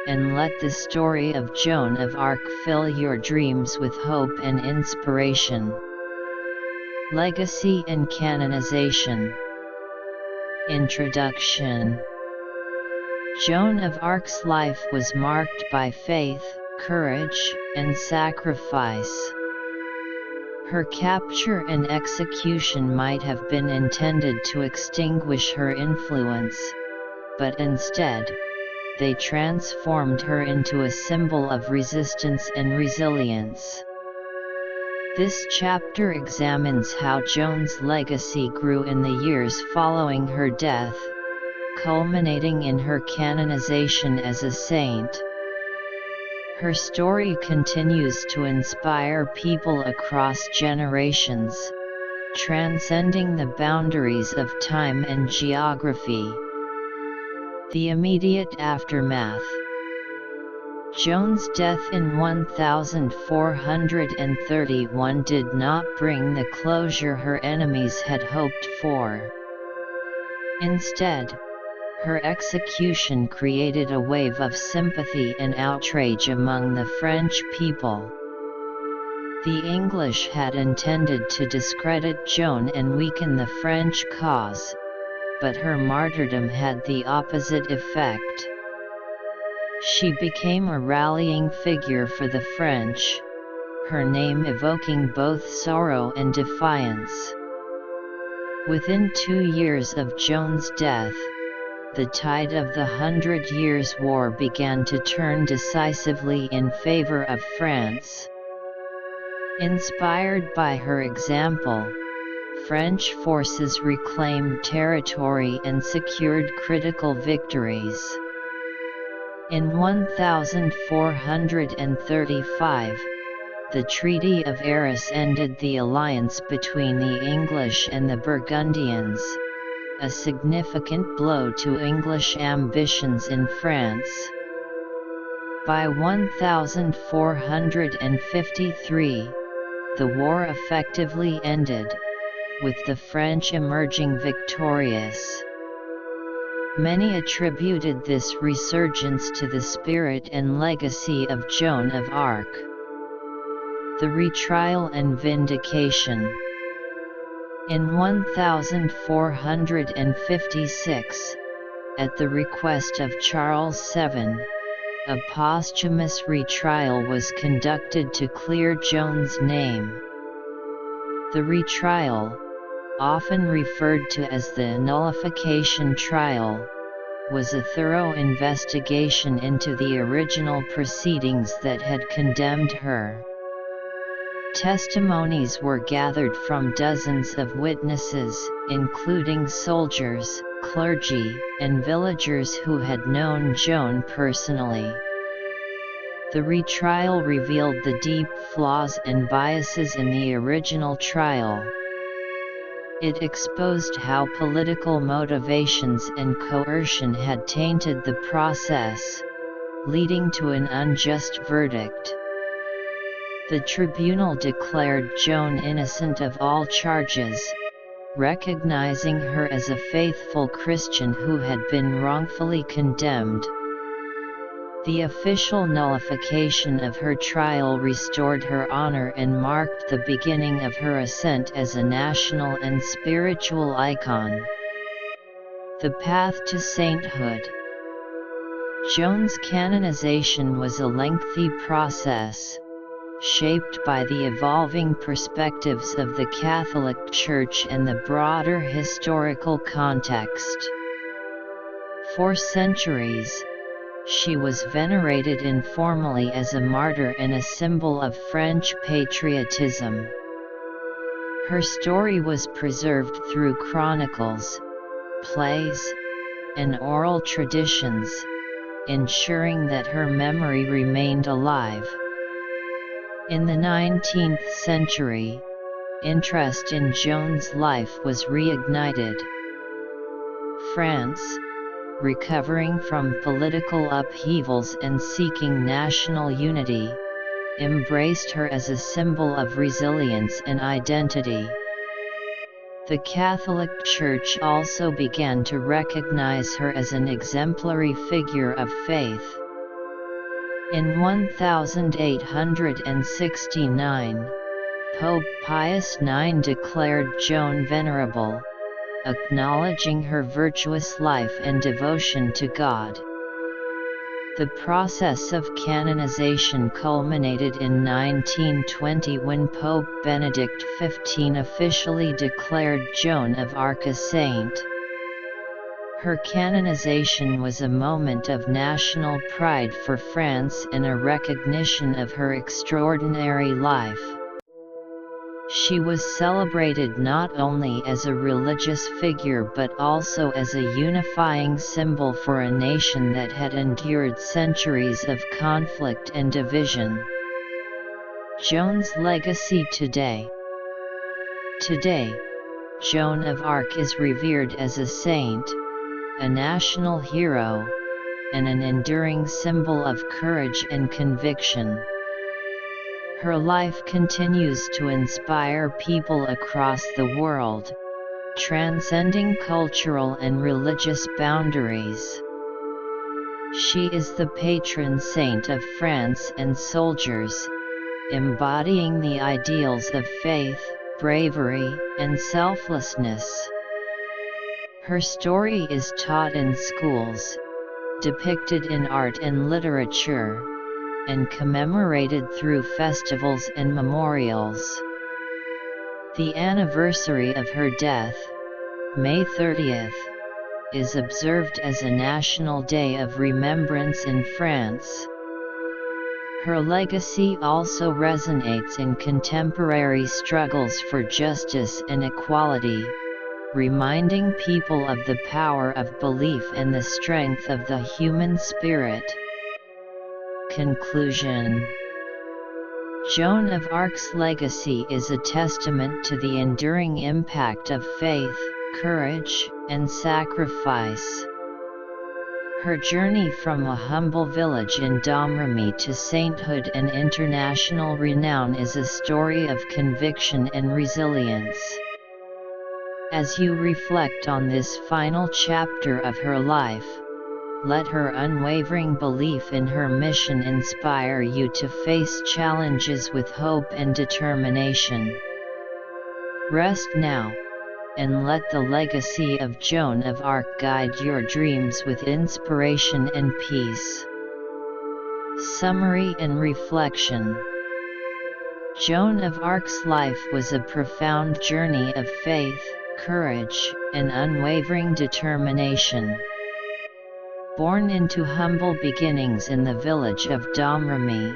and let the story of Joan of Arc fill your dreams with hope and inspiration. Legacy and Canonization. Introduction. Joan of Arc's life was marked by faith, courage, and sacrifice. Her capture and execution might have been intended to extinguish her influence, but instead, they transformed her into a symbol of resistance and resilience. This chapter examines how Joan's legacy grew in the years following her death, culminating in her canonization as a saint. Her story continues to inspire people across generations, transcending the boundaries of time and geography. The immediate aftermath. Joan's death in 1431 did not bring the closure her enemies had hoped for. Instead, her execution created a wave of sympathy and outrage among the French people. The English had intended to discredit Joan and weaken the French cause, but her martyrdom had the opposite effect. She became a rallying figure for the French, her name evoking both sorrow and defiance. Within 2 years of Joan's death, the tide of the 100 Years' War began to turn decisively in favor of France. Inspired by her example, French forces reclaimed territory and secured critical victories. In 1435, the Treaty of Arras ended the alliance between the English and the Burgundians, a significant blow to English ambitions in France. By 1453, the war effectively ended, with the French emerging victorious. Many attributed this resurgence to the spirit and legacy of Joan of Arc. The retrial and vindication. In 1456, at the request of Charles VII, a posthumous retrial was conducted to clear Joan's name. The retrial, often referred to as the nullification trial, was a thorough investigation into the original proceedings that had condemned her. Testimonies were gathered from dozens of witnesses, including soldiers, clergy, and villagers who had known Joan personally. The retrial revealed the deep flaws and biases in the original trial. It exposed how political motivations and coercion had tainted the process, leading to an unjust verdict. The tribunal declared Joan innocent of all charges, recognizing her as a faithful Christian who had been wrongfully condemned. The official nullification of her trial restored her honor and marked the beginning of her ascent as a national and spiritual icon. The path to sainthood. Joan's canonization was a lengthy process, shaped by the evolving perspectives of the Catholic Church and the broader historical context. For centuries, she was venerated informally as a martyr and a symbol of French patriotism. Her story was preserved through chronicles, plays, and oral traditions, ensuring that her memory remained alive. In the 19th century, interest in Joan's life was reignited. France, recovering from political upheavals and seeking national unity, embraced her as a symbol of resilience and identity. The Catholic Church also began to recognize her as an exemplary figure of faith. In 1869, Pope Pius IX declared Joan venerable, acknowledging her virtuous life and devotion to God. The process of canonization culminated in 1920 when Pope Benedict XV officially declared Joan of Arc a saint. Her canonization was a moment of national pride for France and a recognition of her extraordinary life. She was celebrated not only as a religious figure but also as a unifying symbol for a nation that had endured centuries of conflict and division. Joan's legacy today. Today, Joan of Arc is revered as a saint, a national hero, and an enduring symbol of courage and conviction. Her life continues to inspire people across the world, transcending cultural and religious boundaries. She is the patron saint of France and soldiers, embodying the ideals of faith, bravery, and selflessness. Her story is taught in schools, depicted in art and literature, and commemorated through festivals and memorials. The anniversary of her death, May 30th, is observed as a national day of remembrance in France. Her legacy also resonates in contemporary struggles for justice and equality, reminding people of the power of belief and the strength of the human spirit. Conclusion. Joan of Arc's legacy is a testament to the enduring impact of faith, courage, and sacrifice. Her journey from a humble village in Domremy to sainthood and international renown is a story of conviction and resilience. As you reflect on this final chapter of her life, let her unwavering belief in her mission inspire you to face challenges with hope and determination. Rest now, and let the legacy of Joan of Arc guide your dreams with inspiration and peace. Summary and reflection. Joan of Arc's life was a profound journey of faith, courage, and unwavering determination. Born into humble beginnings in the village of Domremy,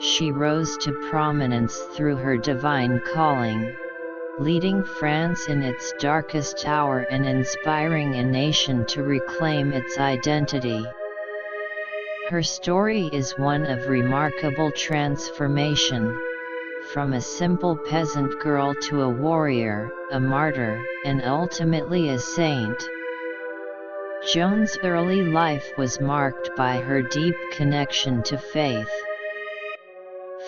she rose to prominence through her divine calling, leading France in its darkest hour and inspiring a nation to reclaim its identity. Her story is one of remarkable transformation, from a simple peasant girl to a warrior, a martyr, and ultimately a saint. Joan's early life was marked by her deep connection to faith.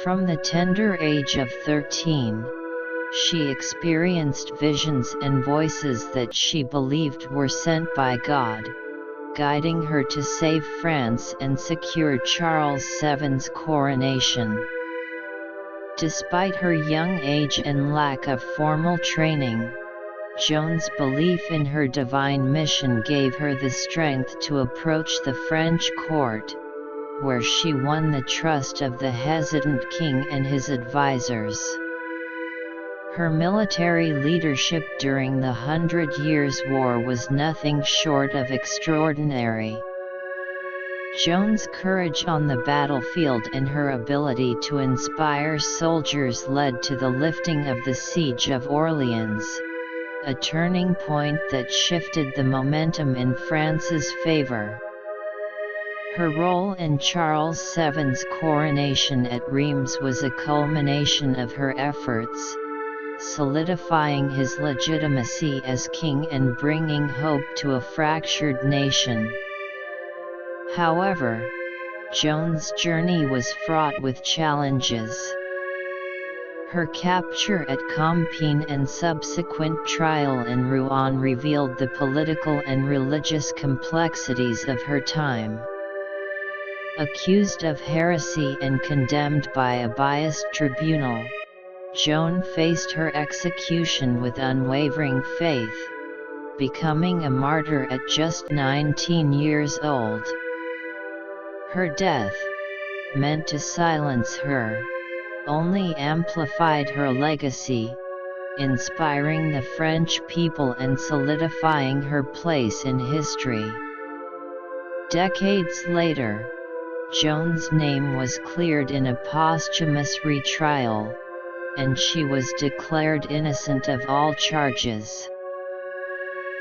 From the tender age of 13, she experienced visions and voices that she believed were sent by God, guiding her to save France and secure Charles VII's coronation. Despite her young age and lack of formal training, Joan's belief in her divine mission gave her the strength to approach the French court, where she won the trust of the hesitant king and his advisors. Her military leadership during the 100 Years' War was nothing short of extraordinary. Joan's courage on the battlefield and her ability to inspire soldiers led to the lifting of the Siege of Orleans, a turning point that shifted the momentum in France's favor. Her role in Charles VII's coronation at Reims was a culmination of her efforts, solidifying his legitimacy as king and bringing hope to a fractured nation. However, Joan's journey was fraught with challenges. Her capture at Compiègne and subsequent trial in Rouen revealed the political and religious complexities of her time. Accused of heresy and condemned by a biased tribunal, Joan faced her execution with unwavering faith, becoming a martyr at just 19 years old. Her death, meant to silence her, only amplified her legacy, inspiring the French people and solidifying her place in history. Decades later, Joan's name was cleared in a posthumous retrial, and she was declared innocent of all charges.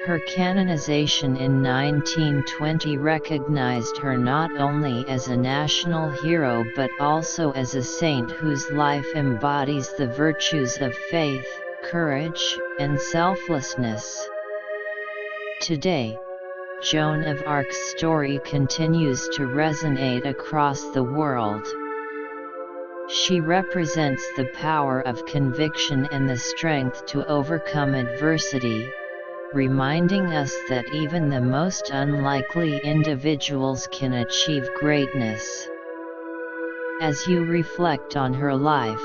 Her canonization in 1920 recognized her not only as a national hero but also as a saint whose life embodies the virtues of faith, courage, and selflessness. Today, Joan of Arc's story continues to resonate across the world. She represents the power of conviction and the strength to overcome adversity, reminding us that even the most unlikely individuals can achieve greatness. As you reflect on her life,